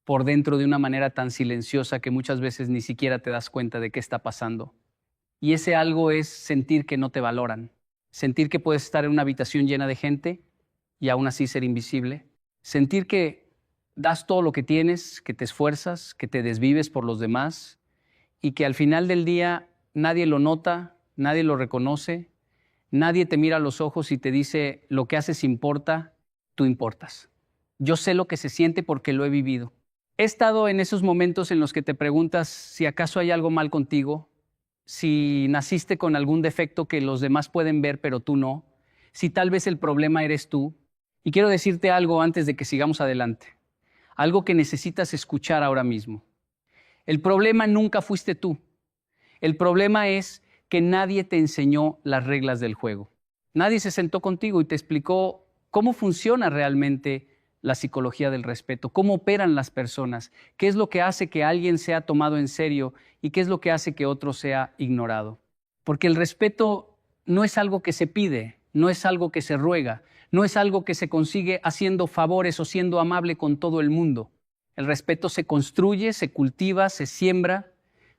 por dentro de una manera tan silenciosa que muchas veces ni siquiera te das cuenta de qué está pasando. Y ese algo es sentir que no te valoran, sentir que puedes estar en una habitación llena de gente y aún así ser invisible, sentir que das todo lo que tienes, que te esfuerzas, que te desvives por los demás y que al final del día nadie lo nota, nadie lo reconoce, nadie te mira a los ojos y te dice lo que haces importa, tú importas. Yo sé lo que se siente porque lo he vivido. He estado en esos momentos en los que te preguntas si acaso hay algo mal contigo, si naciste con algún defecto que los demás pueden ver pero tú no, si tal vez el problema eres tú. Y quiero decirte algo antes de que sigamos adelante, algo que necesitas escuchar ahora mismo. El problema nunca fuiste tú. El problema es que nadie te enseñó las reglas del juego. Nadie se sentó contigo y te explicó cómo funciona realmente la psicología del respeto, cómo operan las personas, qué es lo que hace que alguien sea tomado en serio y qué es lo que hace que otro sea ignorado. Porque el respeto no es algo que se pide, no es algo que se ruega, no es algo que se consigue haciendo favores o siendo amable con todo el mundo. El respeto se construye, se cultiva, se siembra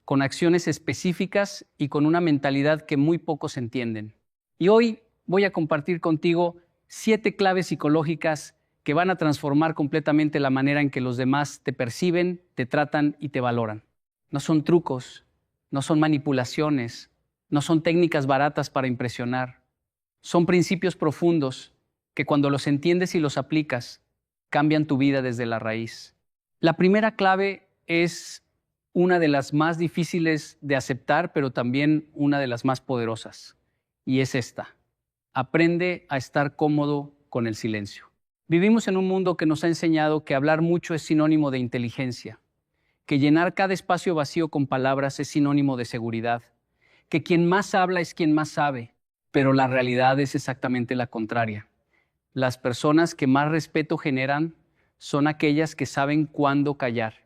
con acciones específicas y con una mentalidad que muy pocos entienden. Y hoy voy a compartir contigo 7 claves psicológicas que van a transformar completamente la manera en que los demás te perciben, te tratan y te valoran. No son trucos, no son manipulaciones, no son técnicas baratas para impresionar. Son principios profundos que cuando los entiendes y los aplicas, cambian tu vida desde la raíz. La primera clave es una de las más difíciles de aceptar, pero también una de las más poderosas. Y es esta: aprende a estar cómodo con el silencio. Vivimos en un mundo que nos ha enseñado que hablar mucho es sinónimo de inteligencia, que llenar cada espacio vacío con palabras es sinónimo de seguridad, que quien más habla es quien más sabe, pero la realidad es exactamente la contraria. Las personas que más respeto generan son aquellas que saben cuándo callar.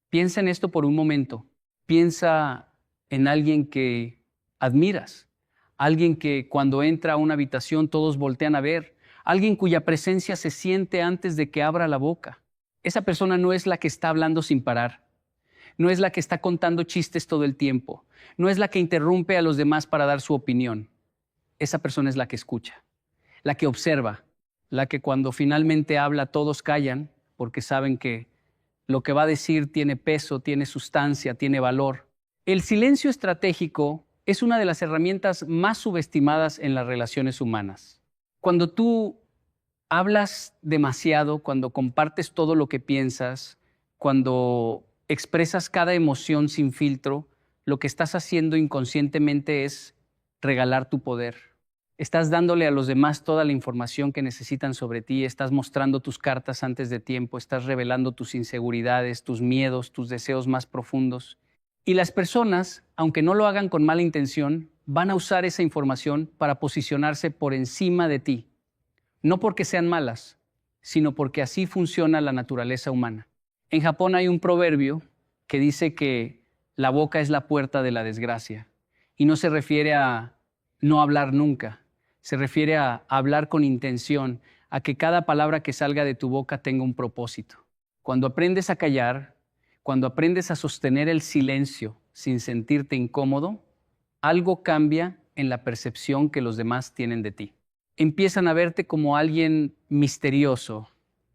Piensa en esto por un momento. Piensa en alguien que admiras, alguien que cuando entra a una habitación todos voltean a ver, alguien cuya presencia se siente antes de que abra la boca. Esa persona no es la que está hablando sin parar, no es la que está contando chistes todo el tiempo, no es la que interrumpe a los demás para dar su opinión. Esa persona es la que escucha, la que observa, la que cuando finalmente habla todos callan porque saben que lo que va a decir tiene peso, tiene sustancia, tiene valor. El silencio estratégico es una de las herramientas más subestimadas en las relaciones humanas. Cuando tú hablas demasiado, cuando compartes todo lo que piensas, cuando expresas cada emoción sin filtro, lo que estás haciendo inconscientemente es regalar tu poder. Estás dándole a los demás toda la información que necesitan sobre ti, estás mostrando tus cartas antes de tiempo, estás revelando tus inseguridades, tus miedos, tus deseos más profundos. Y las personas, aunque no lo hagan con mala intención, van a usar esa información para posicionarse por encima de ti. No porque sean malas, sino porque así funciona la naturaleza humana. En Japón hay un proverbio que dice que la boca es la puerta de la desgracia. Y no se refiere a no hablar nunca, se refiere a hablar con intención, a que cada palabra que salga de tu boca tenga un propósito. Cuando aprendes a callar, cuando aprendes a sostener el silencio sin sentirte incómodo, algo cambia en la percepción que los demás tienen de ti. Empiezan a verte como alguien misterioso,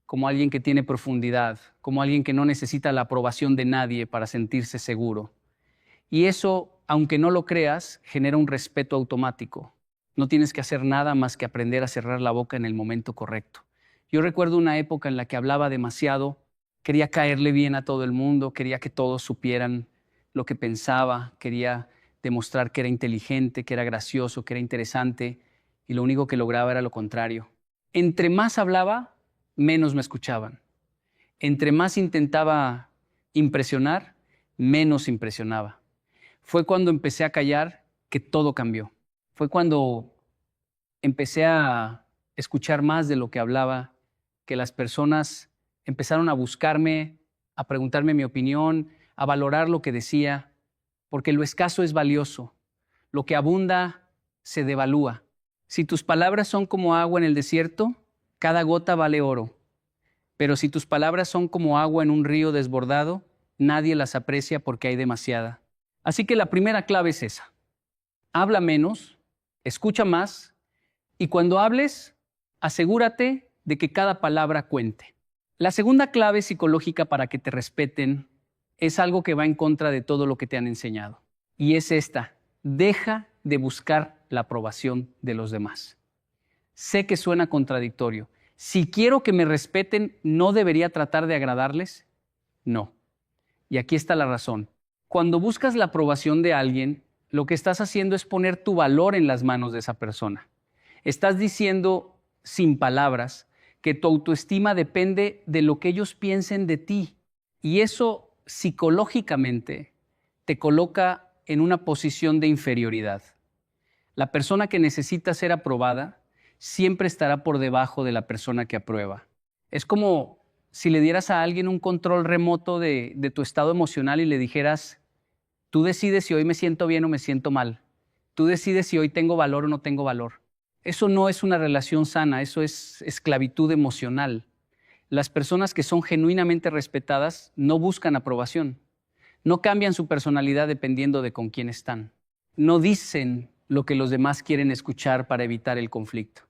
como alguien que tiene profundidad, como alguien que no necesita la aprobación de nadie para sentirse seguro. Y eso aunque no lo creas, genera un respeto automático. No tienes que hacer nada más que aprender a cerrar la boca en el momento correcto. Yo recuerdo una época en la que hablaba demasiado, quería caerle bien a todo el mundo, quería que todos supieran lo que pensaba, quería demostrar que era inteligente, que era gracioso, que era interesante, y lo único que lograba era lo contrario. Entre más hablaba, menos me escuchaban. Entre más intentaba impresionar, menos impresionaba. Fue cuando empecé a callar que todo cambió. Fue cuando empecé a escuchar más de lo que hablaba, que las personas empezaron a buscarme, a preguntarme mi opinión, a valorar lo que decía, porque lo escaso es valioso. Lo que abunda se devalúa. Si tus palabras son como agua en el desierto, cada gota vale oro. Pero si tus palabras son como agua en un río desbordado, nadie las aprecia porque hay demasiada. Así que la primera clave es esa. Habla menos, escucha más, y cuando hables, asegúrate de que cada palabra cuente. La segunda clave psicológica para que te respeten es algo que va en contra de todo lo que te han enseñado. Y es esta: deja de buscar la aprobación de los demás. Sé que suena contradictorio. Si quiero que me respeten, ¿no debería tratar de agradarles? No. Y aquí está la razón. Cuando buscas la aprobación de alguien, lo que estás haciendo es poner tu valor en las manos de esa persona. Estás diciendo, sin palabras, que tu autoestima depende de lo que ellos piensen de ti. Y eso psicológicamente te coloca en una posición de inferioridad. La persona que necesita ser aprobada siempre estará por debajo de la persona que aprueba. Es como si le dieras a alguien un control remoto de tu estado emocional y le dijeras: tú decides si hoy me siento bien o me siento mal. Tú decides si hoy tengo valor o no tengo valor. Eso no es una relación sana, eso es esclavitud emocional. Las personas que son genuinamente respetadas no buscan aprobación. No cambian su personalidad dependiendo de con quién están. No dicen lo que los demás quieren escuchar para evitar el conflicto.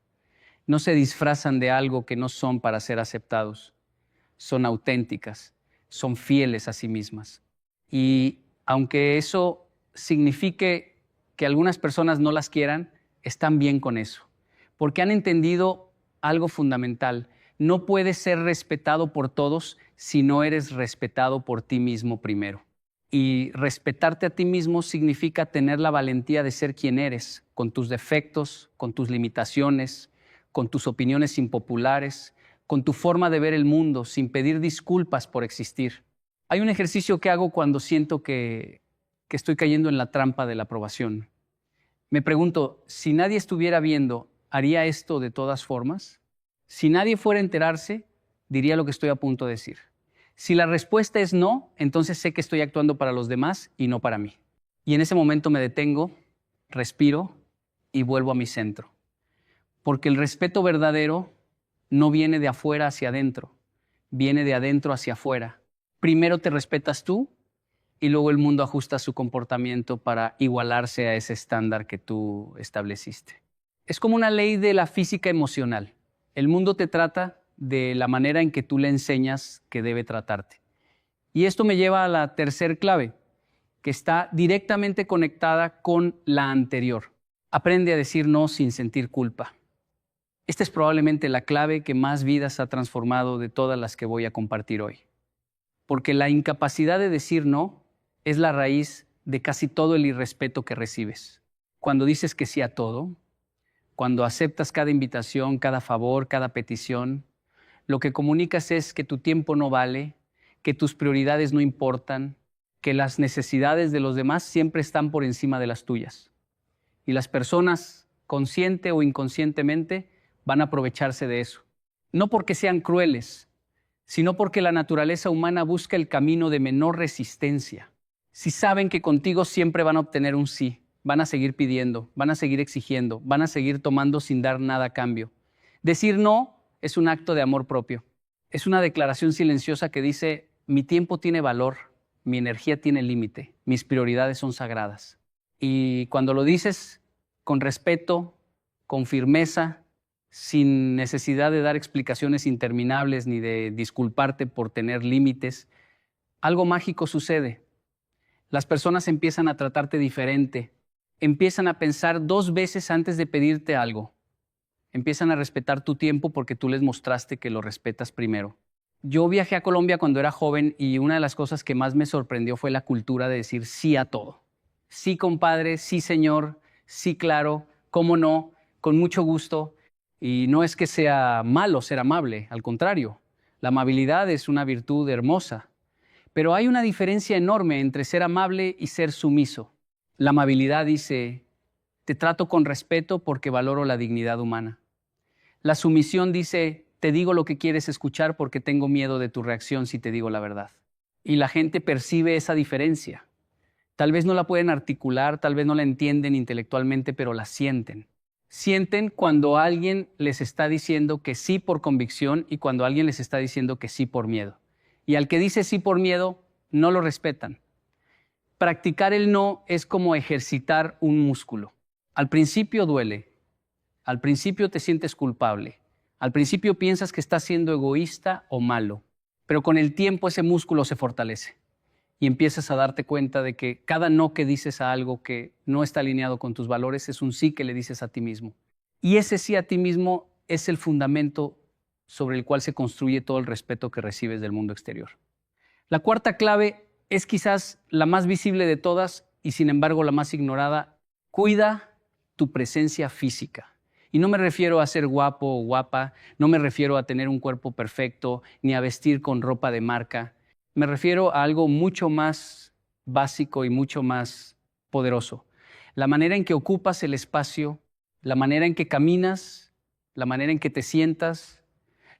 No se disfrazan de algo que no son para ser aceptados. Son auténticas, son fieles a sí mismas. Y aunque eso signifique que algunas personas no las quieran, están bien con eso, porque han entendido algo fundamental. No puedes ser respetado por todos si no eres respetado por ti mismo primero. Y respetarte a ti mismo significa tener la valentía de ser quien eres, con tus defectos, con tus limitaciones, con tus opiniones impopulares, con tu forma de ver el mundo, sin pedir disculpas por existir. Hay un ejercicio que hago cuando siento que estoy cayendo en la trampa de la aprobación. Me pregunto, si nadie estuviera viendo, ¿haría esto de todas formas? Si nadie fuera a enterarse, diría lo que estoy a punto de decir. Si la respuesta es no, entonces sé que estoy actuando para los demás y no para mí. Y en ese momento me detengo, respiro y vuelvo a mi centro. Porque el respeto verdadero no viene de afuera hacia adentro, viene de adentro hacia afuera. Primero te respetas tú y luego el mundo ajusta su comportamiento para igualarse a ese estándar que tú estableciste. Es como una ley de la física emocional. El mundo te trata de la manera en que tú le enseñas que debe tratarte. Y esto me lleva a la tercera clave, que está directamente conectada con la anterior. Aprende a decir no sin sentir culpa. Esta es probablemente la clave que más vidas ha transformado de todas las que voy a compartir hoy. Porque la incapacidad de decir no es la raíz de casi todo el irrespeto que recibes. Cuando dices que sí a todo, cuando aceptas cada invitación, cada favor, cada petición, lo que comunicas es que tu tiempo no vale, que tus prioridades no importan, que las necesidades de los demás siempre están por encima de las tuyas. Y las personas, consciente o inconscientemente, van a aprovecharse de eso. No porque sean crueles, sino porque la naturaleza humana busca el camino de menor resistencia. Si saben que contigo siempre van a obtener un sí, van a seguir pidiendo, van a seguir exigiendo, van a seguir tomando sin dar nada a cambio. Decir no es un acto de amor propio. Es una declaración silenciosa que dice: mi tiempo tiene valor, mi energía tiene límite, mis prioridades son sagradas. Y cuando lo dices con respeto, con firmeza, sin necesidad de dar explicaciones interminables ni de disculparte por tener límites, algo mágico sucede. Las personas empiezan a tratarte diferente, empiezan a pensar 2 veces antes de pedirte algo, empiezan a respetar tu tiempo porque tú les mostraste que lo respetas primero. Yo viajé a Colombia cuando era joven y una de las cosas que más me sorprendió fue la cultura de decir sí a todo. Sí, compadre, sí, señor, sí, claro, cómo no, con mucho gusto. Y no es que sea malo ser amable, al contrario, la amabilidad es una virtud hermosa. Pero hay una diferencia enorme entre ser amable y ser sumiso. La amabilidad dice, te trato con respeto porque valoro la dignidad humana. La sumisión dice, te digo lo que quieres escuchar porque tengo miedo de tu reacción si te digo la verdad. Y la gente percibe esa diferencia. Tal vez no la pueden articular, tal vez no la entienden intelectualmente, pero la sienten. Sienten cuando alguien les está diciendo que sí por convicción y cuando alguien les está diciendo que sí por miedo. Y al que dice sí por miedo, no lo respetan. Practicar el no es como ejercitar un músculo. Al principio duele, al principio te sientes culpable, al principio piensas que estás siendo egoísta o malo, pero con el tiempo ese músculo se fortalece y empiezas a darte cuenta de que cada no que dices a algo que no está alineado con tus valores es un sí que le dices a ti mismo. Y ese sí a ti mismo es el fundamento sobre el cual se construye todo el respeto que recibes del mundo exterior. La cuarta clave es quizás la más visible de todas y sin embargo la más ignorada. Cuida tu presencia física. Y no me refiero a ser guapo o guapa, no me refiero a tener un cuerpo perfecto, ni a vestir con ropa de marca. Me refiero a algo mucho más básico y mucho más poderoso. La manera en que ocupas el espacio, la manera en que caminas, la manera en que te sientas,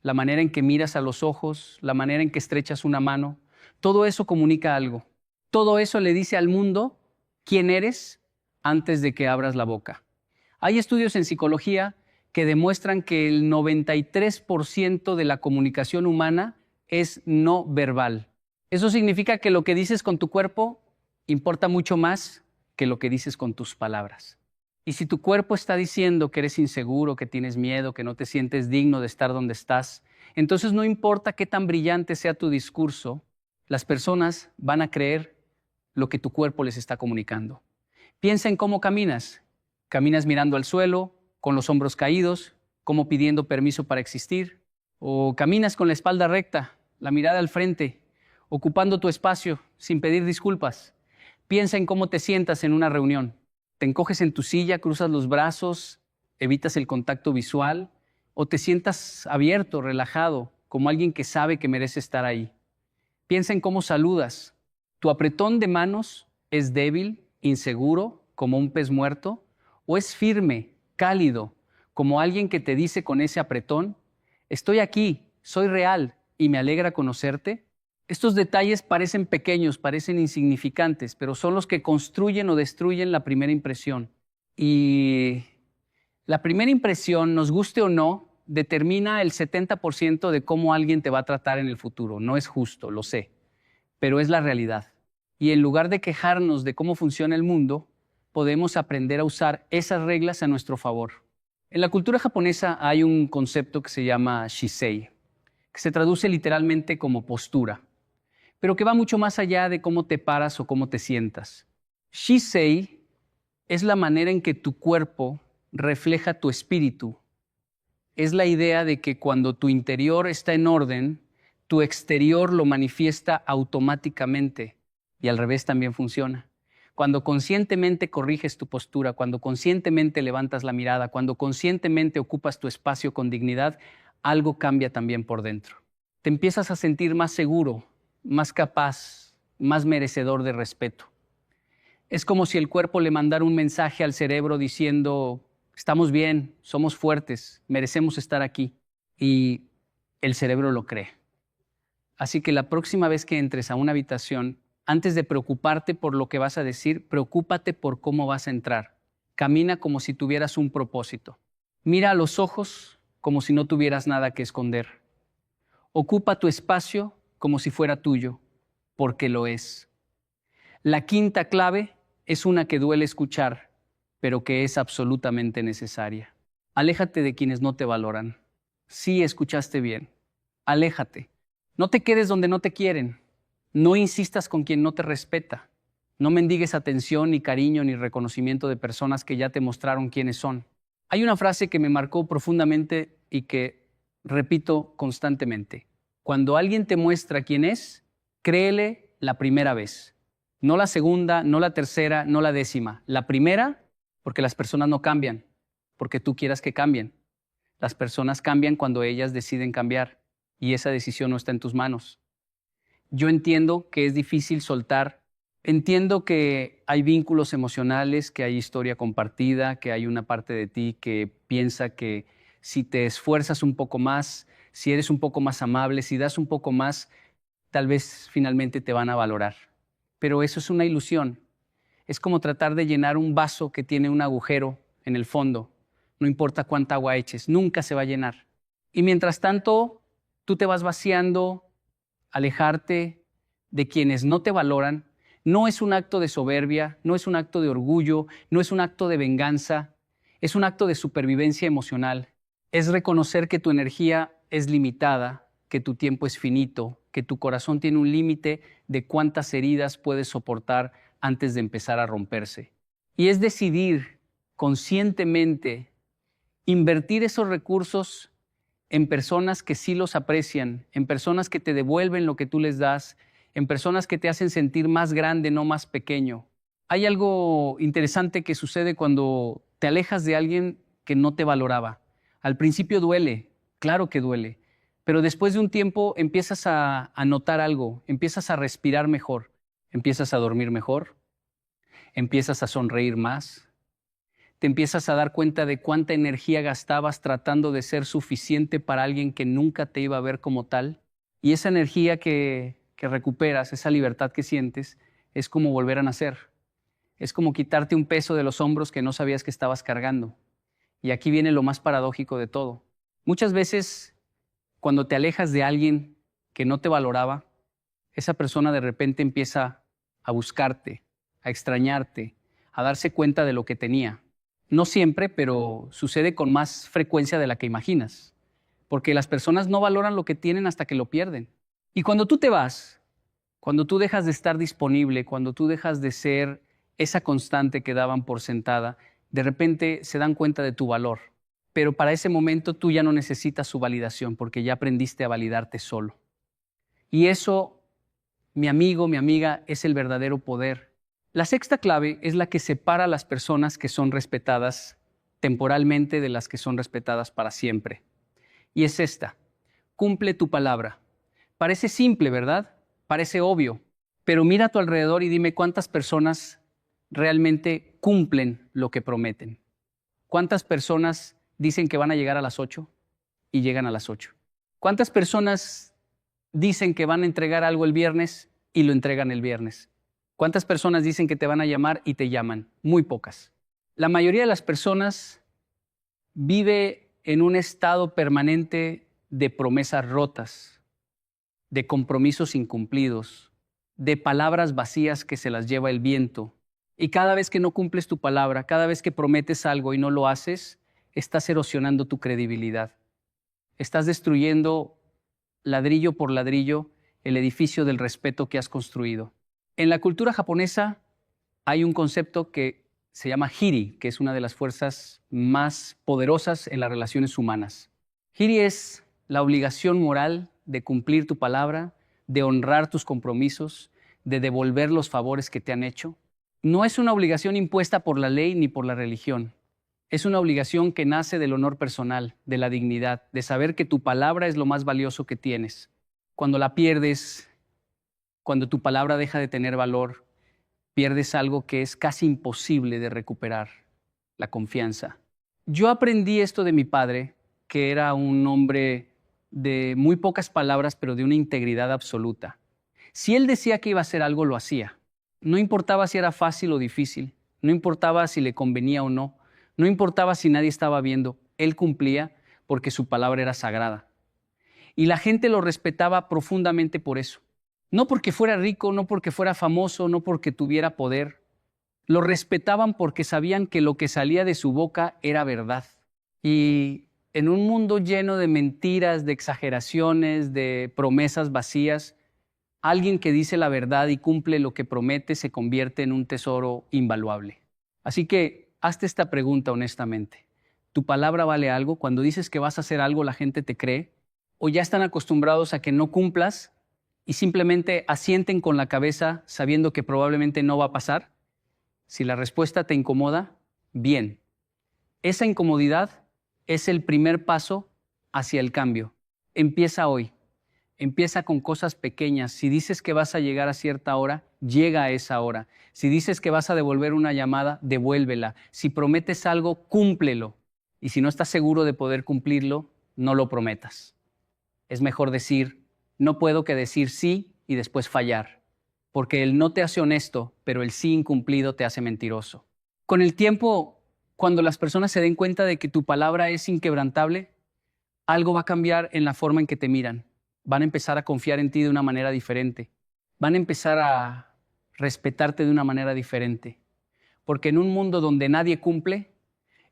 la manera en que miras a los ojos, la manera en que estrechas una mano, todo eso comunica algo. Todo eso le dice al mundo quién eres antes de que abras la boca. Hay estudios en psicología que demuestran que el 93% de la comunicación humana es no verbal. Eso significa que lo que dices con tu cuerpo importa mucho más que lo que dices con tus palabras. Y si tu cuerpo está diciendo que eres inseguro, que tienes miedo, que no te sientes digno de estar donde estás, entonces no importa qué tan brillante sea tu discurso, las personas van a creer lo que tu cuerpo les está comunicando. Piensa en cómo caminas. Caminas mirando al suelo, con los hombros caídos, como pidiendo permiso para existir. O caminas con la espalda recta, la mirada al frente, ocupando tu espacio sin pedir disculpas. Piensa en cómo te sientas en una reunión. Te encoges en tu silla, cruzas los brazos, evitas el contacto visual o te sientas abierto, relajado, como alguien que sabe que merece estar ahí. Piensa en cómo saludas. ¿Tu apretón de manos es débil, inseguro, como un pez muerto? ¿O es firme, cálido, como alguien que te dice con ese apretón, estoy aquí, soy real y me alegra conocerte? Estos detalles parecen pequeños, parecen insignificantes, pero son los que construyen o destruyen la primera impresión. Y la primera impresión, nos guste o no, determina el 70% de cómo alguien te va a tratar en el futuro. No es justo, lo sé, pero es la realidad. Y en lugar de quejarnos de cómo funciona el mundo, podemos aprender a usar esas reglas a nuestro favor. En la cultura japonesa hay un concepto que se llama shisei, que se traduce literalmente como postura, pero que va mucho más allá de cómo te paras o cómo te sientas. Shisei es la manera en que tu cuerpo refleja tu espíritu. Es la idea de que cuando tu interior está en orden, tu exterior lo manifiesta automáticamente y al revés también funciona. Cuando conscientemente corriges tu postura, cuando conscientemente levantas la mirada, cuando conscientemente ocupas tu espacio con dignidad, algo cambia también por dentro. Te empiezas a sentir más seguro, más capaz, más merecedor de respeto. Es como si el cuerpo le mandara un mensaje al cerebro diciendo, estamos bien, somos fuertes, merecemos estar aquí. Y el cerebro lo cree. Así que la próxima vez que entres a una habitación, antes de preocuparte por lo que vas a decir, preocúpate por cómo vas a entrar. Camina como si tuvieras un propósito. Mira a los ojos como si no tuvieras nada que esconder. Ocupa tu espacio como si fuera tuyo, porque lo es. La quinta clave es una que duele escuchar, pero que es absolutamente necesaria. Aléjate de quienes no te valoran. Sí, escuchaste bien. Aléjate. No te quedes donde no te quieren. No insistas con quien no te respeta. No mendigues atención, ni cariño, ni reconocimiento de personas que ya te mostraron quiénes son. Hay una frase que me marcó profundamente y que repito constantemente. Cuando alguien te muestra quién es, créele la primera vez. No la segunda, no la tercera, no la décima. La primera, porque las personas no cambian, porque tú quieras que cambien. Las personas cambian cuando ellas deciden cambiar y esa decisión no está en tus manos. Yo entiendo que es difícil soltar. Entiendo que hay vínculos emocionales, que hay historia compartida, que hay una parte de ti que piensa que si te esfuerzas un poco más, si eres un poco más amable, si das un poco más, tal vez finalmente te van a valorar. Pero eso es una ilusión. Es como tratar de llenar un vaso que tiene un agujero en el fondo. No importa cuánta agua eches, nunca se va a llenar. Y mientras tanto, tú te vas vaciando, alejarte de quienes no te valoran. No es un acto de soberbia, no es un acto de orgullo, no es un acto de venganza, es un acto de supervivencia emocional. Es reconocer que tu energía es limitada, que tu tiempo es finito, que tu corazón tiene un límite de cuántas heridas puedes soportar antes de empezar a romperse. Y es decidir conscientemente invertir esos recursos en personas que sí los aprecian, en personas que te devuelven lo que tú les das, en personas que te hacen sentir más grande, no más pequeño. Hay algo interesante que sucede cuando te alejas de alguien que no te valoraba. Al principio duele, claro que duele, pero después de un tiempo empiezas a notar algo, empiezas a respirar mejor, empiezas a dormir mejor, empiezas a sonreír más, te empiezas a dar cuenta de cuánta energía gastabas tratando de ser suficiente para alguien que nunca te iba a ver como tal. Y esa energía que recuperas, esa libertad que sientes, es como volver a nacer. Es como quitarte un peso de los hombros que no sabías que estabas cargando. Y aquí viene lo más paradójico de todo. Muchas veces, cuando te alejas de alguien que no te valoraba, esa persona de repente empieza a buscarte, a extrañarte, a darse cuenta de lo que tenía. No siempre, pero sucede con más frecuencia de la que imaginas, porque las personas no valoran lo que tienen hasta que lo pierden. Y cuando tú te vas, cuando tú dejas de estar disponible, cuando tú dejas de ser esa constante que daban por sentada, de repente se dan cuenta de tu valor. Pero para ese momento tú ya no necesitas su validación, porque ya aprendiste a validarte solo. Y eso, mi amigo, mi amiga, es el verdadero poder. La sexta clave es la que separa a las personas que son respetadas temporalmente de las que son respetadas para siempre. Y es esta: cumple tu palabra. Parece simple, ¿verdad? Parece obvio. Pero mira a tu alrededor y dime cuántas personas realmente cumplen lo que prometen. ¿Cuántas personas dicen que van a llegar a las 8 y llegan a las 8? ¿Cuántas personas dicen que van a entregar algo el viernes y lo entregan el viernes? ¿Cuántas personas dicen que te van a llamar y te llaman? Muy pocas. La mayoría de las personas vive en un estado permanente de promesas rotas, de compromisos incumplidos, de palabras vacías que se las lleva el viento. Y cada vez que no cumples tu palabra, cada vez que prometes algo y no lo haces, estás erosionando tu credibilidad. Estás destruyendo ladrillo por ladrillo el edificio del respeto que has construido. En la cultura japonesa hay un concepto que se llama Hiri, que es una de las fuerzas más poderosas en las relaciones humanas. Hiri es la obligación moral de cumplir tu palabra, de honrar tus compromisos, de devolver los favores que te han hecho. No es una obligación impuesta por la ley ni por la religión. Es una obligación que nace del honor personal, de la dignidad, de saber que tu palabra es lo más valioso que tienes. Cuando la pierdes, cuando tu palabra deja de tener valor, pierdes algo que es casi imposible de recuperar: la confianza. Yo aprendí esto de mi padre, que era un hombre de muy pocas palabras, pero de una integridad absoluta. Si él decía que iba a hacer algo, lo hacía. No importaba si era fácil o difícil, no importaba si le convenía o no, no importaba si nadie estaba viendo, él cumplía porque su palabra era sagrada. Y la gente lo respetaba profundamente por eso. No porque fuera rico, no porque fuera famoso, no porque tuviera poder. Lo respetaban porque sabían que lo que salía de su boca era verdad. Y en un mundo lleno de mentiras, de exageraciones, de promesas vacías, Alguien que dice la verdad y cumple lo que promete se convierte en un tesoro invaluable. Así que hazte esta pregunta honestamente. ¿Tu palabra vale algo? Cuando dices que vas a hacer algo, ¿la gente te cree? ¿O ya están acostumbrados a que no cumplas y simplemente asienten con la cabeza sabiendo que probablemente no va a pasar? Si la respuesta te incomoda, bien. Esa incomodidad es el primer paso hacia el cambio. Empieza hoy. Empieza con cosas pequeñas. Si dices que vas a llegar a cierta hora, llega a esa hora. Si dices que vas a devolver una llamada, devuélvela. Si prometes algo, cúmplelo. Y si no estás seguro de poder cumplirlo, no lo prometas. Es mejor decir, no puedo, que decir sí y después fallar. Porque el no te hace honesto, pero el sí incumplido te hace mentiroso. Con el tiempo, cuando las personas se den cuenta de que tu palabra es inquebrantable, algo va a cambiar en la forma en que te miran. Van a empezar a confiar en ti de una manera diferente. Van a empezar a respetarte de una manera diferente. Porque en un mundo donde nadie cumple,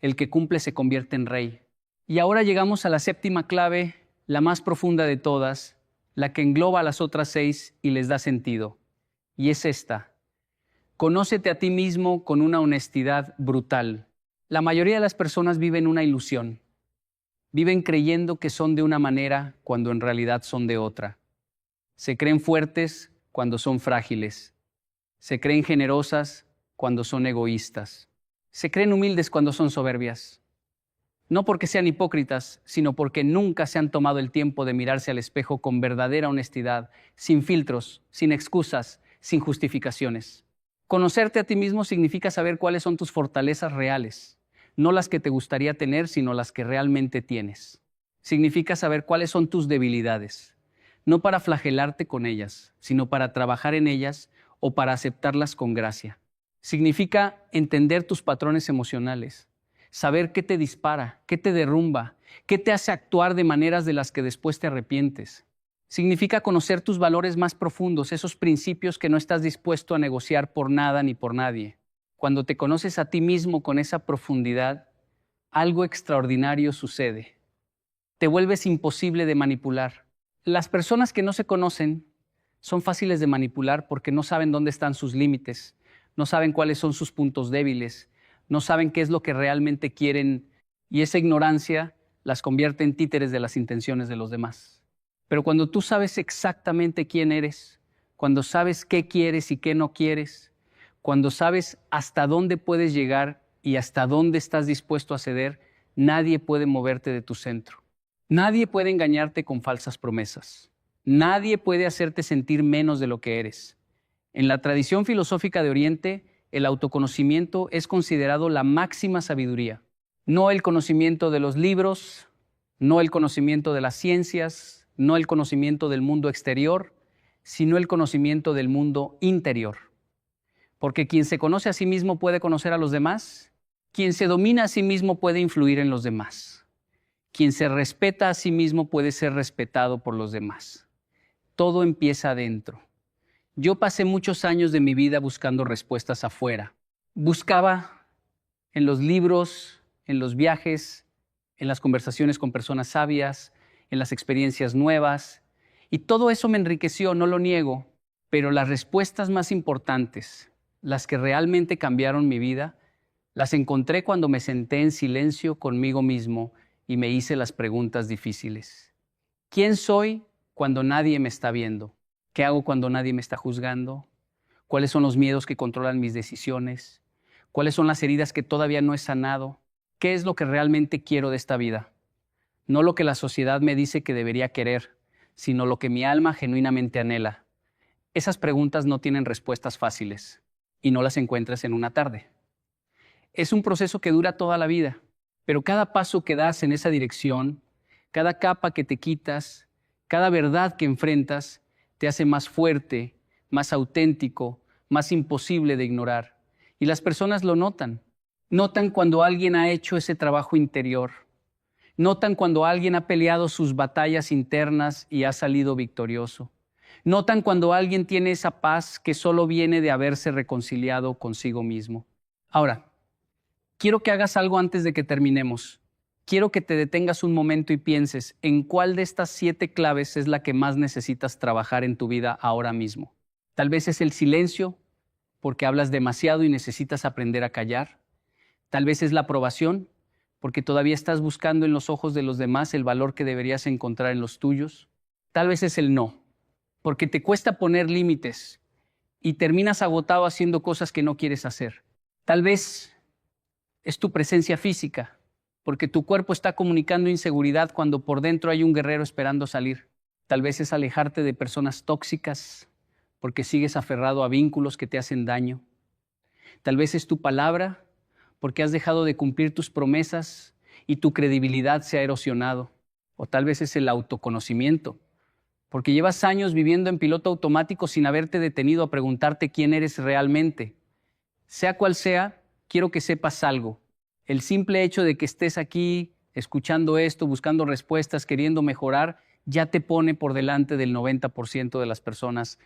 el que cumple se convierte en rey. Y ahora llegamos a la séptima clave, la más profunda de todas, la que engloba a las otras 6 y les da sentido. Y es esta: conócete a ti mismo con una honestidad brutal. La mayoría de las personas viven una ilusión. Viven creyendo que son de una manera cuando en realidad son de otra. Se creen fuertes cuando son frágiles. Se creen generosas cuando son egoístas. Se creen humildes cuando son soberbias. No porque sean hipócritas, sino porque nunca se han tomado el tiempo de mirarse al espejo con verdadera honestidad, sin filtros, sin excusas, sin justificaciones. Conocerte a ti mismo significa saber cuáles son tus fortalezas reales. No las que te gustaría tener, sino las que realmente tienes. Significa saber cuáles son tus debilidades, no para flagelarte con ellas, sino para trabajar en ellas o para aceptarlas con gracia. Significa entender tus patrones emocionales, saber qué te dispara, qué te derrumba, qué te hace actuar de maneras de las que después te arrepientes. Significa conocer tus valores más profundos, esos principios que no estás dispuesto a negociar por nada ni por nadie. Cuando te conoces a ti mismo con esa profundidad, algo extraordinario sucede. Te vuelves imposible de manipular. Las personas que no se conocen son fáciles de manipular porque no saben dónde están sus límites, no saben cuáles son sus puntos débiles, no saben qué es lo que realmente quieren, y esa ignorancia las convierte en títeres de las intenciones de los demás. Pero cuando tú sabes exactamente quién eres, cuando sabes qué quieres y qué no quieres, cuando sabes hasta dónde puedes llegar y hasta dónde estás dispuesto a ceder, nadie puede moverte de tu centro. Nadie puede engañarte con falsas promesas. Nadie puede hacerte sentir menos de lo que eres. En la tradición filosófica de Oriente, el autoconocimiento es considerado la máxima sabiduría. No el conocimiento de los libros, no el conocimiento de las ciencias, no el conocimiento del mundo exterior, sino el conocimiento del mundo interior. Porque quien se conoce a sí mismo puede conocer a los demás. Quien se domina a sí mismo puede influir en los demás. Quien se respeta a sí mismo puede ser respetado por los demás. Todo empieza adentro. Yo pasé muchos años de mi vida buscando respuestas afuera. Buscaba en los libros, en los viajes, en las conversaciones con personas sabias, en las experiencias nuevas. Y todo eso me enriqueció, no lo niego. Pero las respuestas más importantes, las que realmente cambiaron mi vida, las encontré cuando me senté en silencio conmigo mismo y me hice las preguntas difíciles. ¿Quién soy cuando nadie me está viendo? ¿Qué hago cuando nadie me está juzgando? ¿Cuáles son los miedos que controlan mis decisiones? ¿Cuáles son las heridas que todavía no he sanado? ¿Qué es lo que realmente quiero de esta vida? No lo que la sociedad me dice que debería querer, sino lo que mi alma genuinamente anhela. Esas preguntas no tienen respuestas fáciles y no las encuentras en una tarde. Es un proceso que dura toda la vida, pero cada paso que das en esa dirección, cada capa que te quitas, cada verdad que enfrentas, te hace más fuerte, más auténtico, más imposible de ignorar. Y las personas lo notan. Notan cuando alguien ha hecho ese trabajo interior. Notan cuando alguien ha peleado sus batallas internas y ha salido victorioso. Notan cuando alguien tiene esa paz que solo viene de haberse reconciliado consigo mismo. Ahora, quiero que hagas algo antes de que terminemos. quiero que te detengas un momento y pienses en cuál de estas 7 claves es la que más necesitas trabajar en tu vida ahora mismo. Tal vez es el silencio, porque hablas demasiado y necesitas aprender a callar. Tal vez es la aprobación, porque todavía estás buscando en los ojos de los demás el valor que deberías encontrar en los tuyos. Tal vez es el no, porque te cuesta poner límites y terminas agotado haciendo cosas que no quieres hacer. Tal vez es tu presencia física, porque tu cuerpo está comunicando inseguridad cuando por dentro hay un guerrero esperando salir. Tal vez es alejarte de personas tóxicas, porque sigues aferrado a vínculos que te hacen daño. Tal vez es tu palabra, porque has dejado de cumplir tus promesas y tu credibilidad se ha erosionado. O tal vez es el autoconocimiento, porque llevas años viviendo en piloto automático sin haberte detenido a preguntarte quién eres realmente. Sea cual sea, quiero que sepas algo. El simple hecho de que estés aquí, escuchando esto, buscando respuestas, queriendo mejorar, ya te pone por delante del 90% de las personas.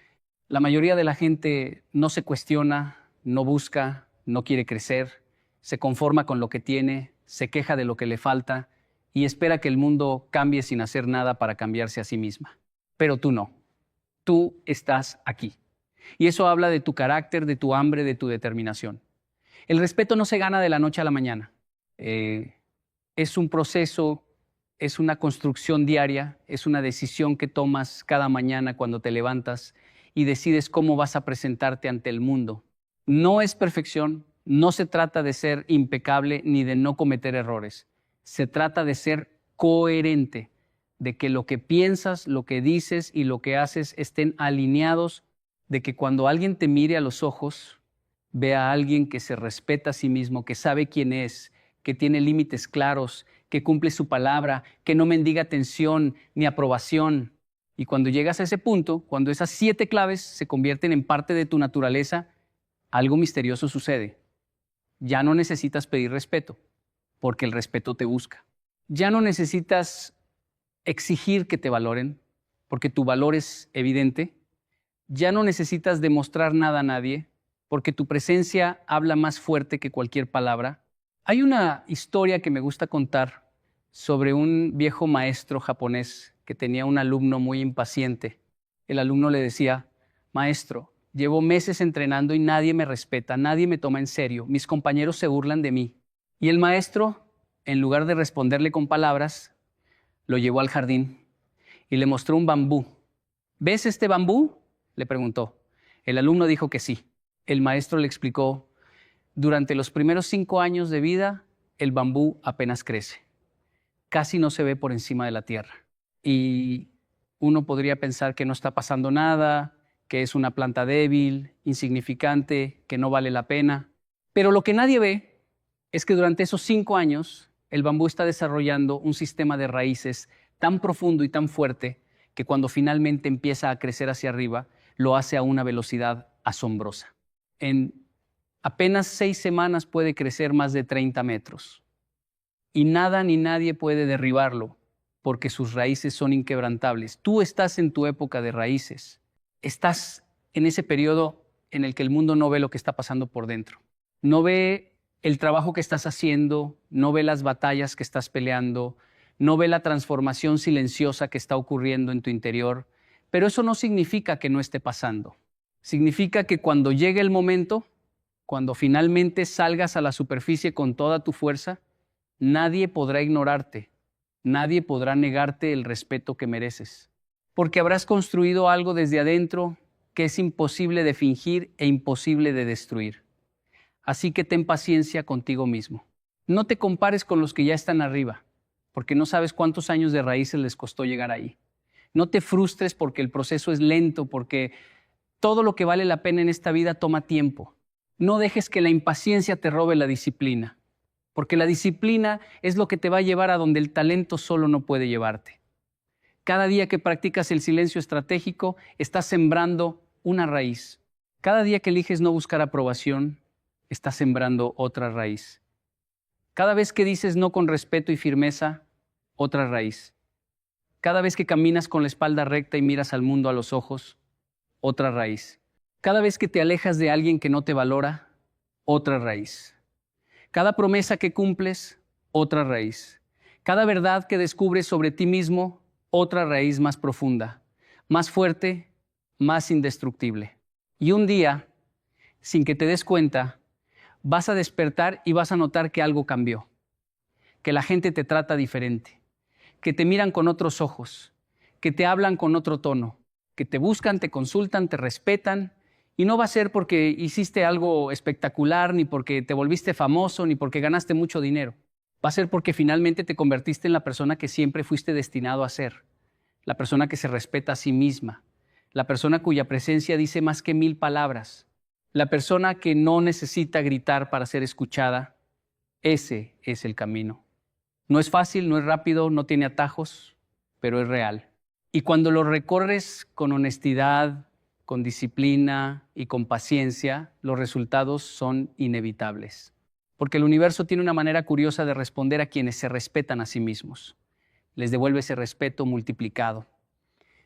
La mayoría de la gente no se cuestiona, no busca, no quiere crecer, se conforma con lo que tiene, se queja de lo que le falta y espera que el mundo cambie sin hacer nada para cambiarse a sí misma. Pero tú no. Tú estás aquí. Y eso habla de tu carácter, de tu hambre, de tu determinación. El respeto no se gana de la noche a la mañana. Es un proceso, es una construcción diaria, es una decisión que tomas cada mañana cuando te levantas y decides cómo vas a presentarte ante el mundo. No es perfección, no se trata de ser impecable ni de no cometer errores. Se trata de ser coherente, de que lo que piensas, lo que dices y lo que haces estén alineados, de que cuando alguien te mire a los ojos, vea a alguien que se respeta a sí mismo, que sabe quién es, que tiene límites claros, que cumple su palabra, que no mendiga atención ni aprobación. Y cuando llegas a ese punto, cuando esas 7 claves se convierten en parte de tu naturaleza, algo misterioso sucede. Ya no necesitas pedir respeto, porque el respeto te busca. Ya no necesitas exigir que te valoren, porque tu valor es evidente. Ya no necesitas demostrar nada a nadie, porque tu presencia habla más fuerte que cualquier palabra. Hay una historia que me gusta contar sobre un viejo maestro japonés que tenía un alumno muy impaciente. El alumno le decía: maestro, llevo meses entrenando y nadie me respeta, nadie me toma en serio, mis compañeros se burlan de mí. Y el maestro, en lugar de responderle con palabras, lo llevó al jardín y le mostró un bambú. ¿Ves este bambú?, le preguntó. El alumno dijo que sí. El maestro le explicó: durante los primeros 5 años de vida, el bambú apenas crece. Casi no se ve por encima de la tierra. Y uno podría pensar que no está pasando nada, que es una planta débil, insignificante, que no vale la pena. Pero lo que nadie ve es que durante esos 5 años, el bambú está desarrollando un sistema de raíces tan profundo y tan fuerte que cuando finalmente empieza a crecer hacia arriba, lo hace a una velocidad asombrosa. En apenas 6 semanas puede crecer más de 30 metros. Y nada ni nadie puede derribarlo, porque sus raíces son inquebrantables. Tú estás en tu época de raíces. Estás en ese periodo en el que el mundo no ve lo que está pasando por dentro. No ve el trabajo que estás haciendo, no ve las batallas que estás peleando, no ve la transformación silenciosa que está ocurriendo en tu interior. Pero eso no significa que no esté pasando. Significa que cuando llegue el momento, cuando finalmente salgas a la superficie con toda tu fuerza, nadie podrá ignorarte, nadie podrá negarte el respeto que mereces, porque habrás construido algo desde adentro que es imposible de fingir e imposible de destruir. Así que ten paciencia contigo mismo. No te compares con los que ya están arriba, porque no sabes cuántos años de raíces les costó llegar ahí. No te frustres porque el proceso es lento, porque todo lo que vale la pena en esta vida toma tiempo. No dejes que la impaciencia te robe la disciplina, porque la disciplina es lo que te va a llevar a donde el talento solo no puede llevarte. Cada día que practicas el silencio estratégico, estás sembrando una raíz. Cada día que eliges no buscar aprobación, estás sembrando otra raíz. Cada vez que dices no con respeto y firmeza, otra raíz. Cada vez que caminas con la espalda recta y miras al mundo a los ojos, otra raíz. Cada vez que te alejas de alguien que no te valora, otra raíz. Cada promesa que cumples, otra raíz. Cada verdad que descubres sobre ti mismo, otra raíz más profunda, más fuerte, más indestructible. Y un día, sin que te des cuenta, vas a despertar y vas a notar que algo cambió, que la gente te trata diferente, que te miran con otros ojos, que te hablan con otro tono, que te buscan, te consultan, te respetan, y no va a ser porque hiciste algo espectacular, ni porque te volviste famoso, ni porque ganaste mucho dinero. Va a ser porque finalmente te convertiste en la persona que siempre fuiste destinado a ser, la persona que se respeta a sí misma, la persona cuya presencia dice más que 1000 palabras, la persona que no necesita gritar para ser escuchada. Ese es el camino. No es fácil, no es rápido, no tiene atajos, pero es real. Y cuando lo recorres con honestidad, con disciplina y con paciencia, los resultados son inevitables. Porque el universo tiene una manera curiosa de responder a quienes se respetan a sí mismos. Les devuelve ese respeto multiplicado.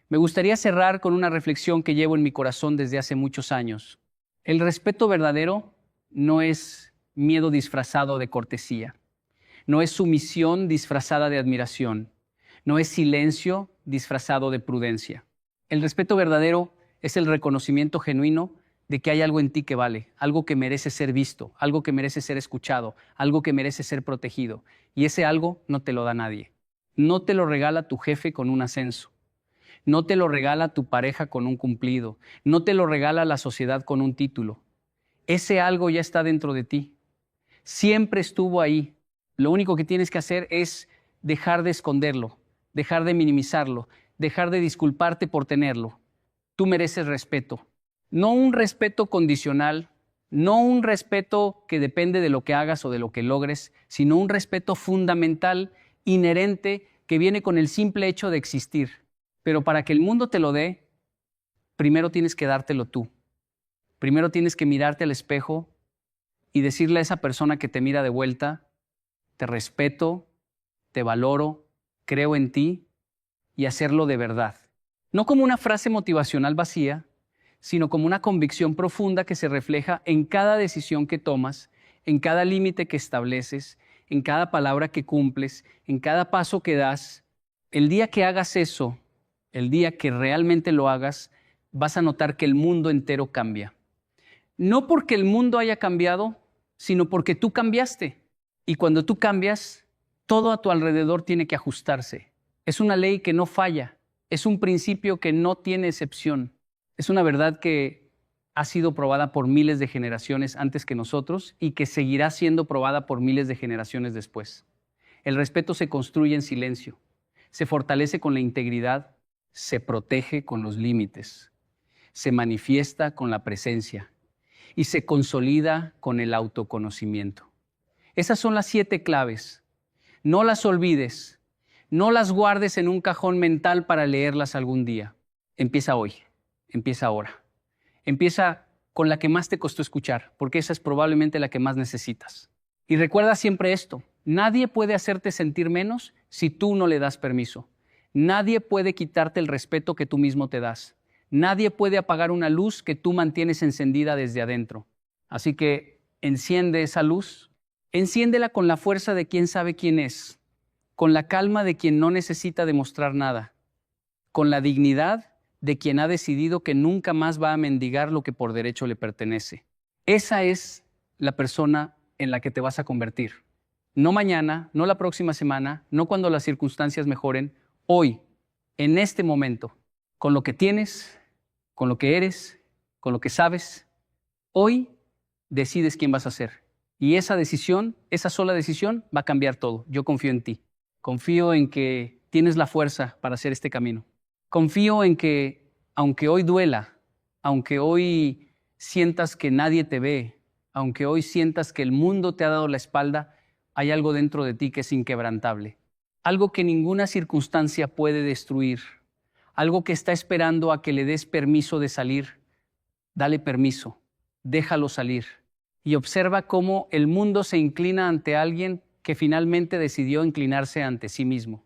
Me gustaría cerrar con una reflexión que llevo en mi corazón desde hace muchos años. El respeto verdadero no es miedo disfrazado de cortesía. No es sumisión disfrazada de admiración. No es silencio disfrazado de prudencia. El respeto verdadero es el reconocimiento genuino de que hay algo en ti que vale, algo que merece ser visto, algo que merece ser escuchado, algo que merece ser protegido. Y ese algo no te lo da nadie. No te lo regala tu jefe con un ascenso. No te lo regala tu pareja con un cumplido. No te lo regala la sociedad con un título. Ese algo ya está dentro de ti. Siempre estuvo ahí. Lo único que tienes que hacer es dejar de esconderlo, dejar de minimizarlo, dejar de disculparte por tenerlo. Tú mereces respeto. No un respeto condicional, no un respeto que depende de lo que hagas o de lo que logres, sino un respeto fundamental, inherente, que viene con el simple hecho de existir. Pero para que el mundo te lo dé, primero tienes que dártelo tú. Primero tienes que mirarte al espejo y decirle a esa persona que te mira de vuelta: te respeto, te valoro, creo en ti, y hacerlo de verdad. No como una frase motivacional vacía, sino como una convicción profunda que se refleja en cada decisión que tomas, en cada límite que estableces, en cada palabra que cumples, en cada paso que das. El día que hagas eso, el día que realmente lo hagas, vas a notar que el mundo entero cambia. No porque el mundo haya cambiado, sino porque tú cambiaste. Y cuando tú cambias, todo a tu alrededor tiene que ajustarse. Es una ley que no falla. Es un principio que no tiene excepción. Es una verdad que ha sido probada por miles de generaciones antes que nosotros y que seguirá siendo probada por miles de generaciones después. El respeto se construye en silencio, se fortalece con la integridad, se protege con los límites, se manifiesta con la presencia y se consolida con el autoconocimiento. Esas son las 7 claves. No las olvides. No las guardes en un cajón mental para leerlas algún día. Empieza hoy, empieza ahora. Empieza con la que más te costó escuchar, porque esa es probablemente la que más necesitas. Y recuerda siempre esto: nadie puede hacerte sentir menos si tú no le das permiso. Nadie puede quitarte el respeto que tú mismo te das. Nadie puede apagar una luz que tú mantienes encendida desde adentro. Así que enciende esa luz, enciéndela con la fuerza de quien sabe quién es, con la calma de quien no necesita demostrar nada, con la dignidad de quien ha decidido que nunca más va a mendigar lo que por derecho le pertenece. Esa es la persona en la que te vas a convertir. No mañana, no la próxima semana, no cuando las circunstancias mejoren. Hoy, en este momento, con lo que tienes, con lo que eres, con lo que sabes, hoy decides quién vas a ser. Y esa decisión, esa sola decisión, va a cambiar todo. Yo confío en ti. Confío en que tienes la fuerza para hacer este camino. Confío en que, aunque hoy duela, aunque hoy sientas que nadie te ve, aunque hoy sientas que el mundo te ha dado la espalda, hay algo dentro de ti que es inquebrantable. Algo que ninguna circunstancia puede destruir. Algo que está esperando a que le des permiso de salir. Dale permiso, déjalo salir. Y observa cómo el mundo se inclina ante alguien que finalmente decidió inclinarse ante sí mismo.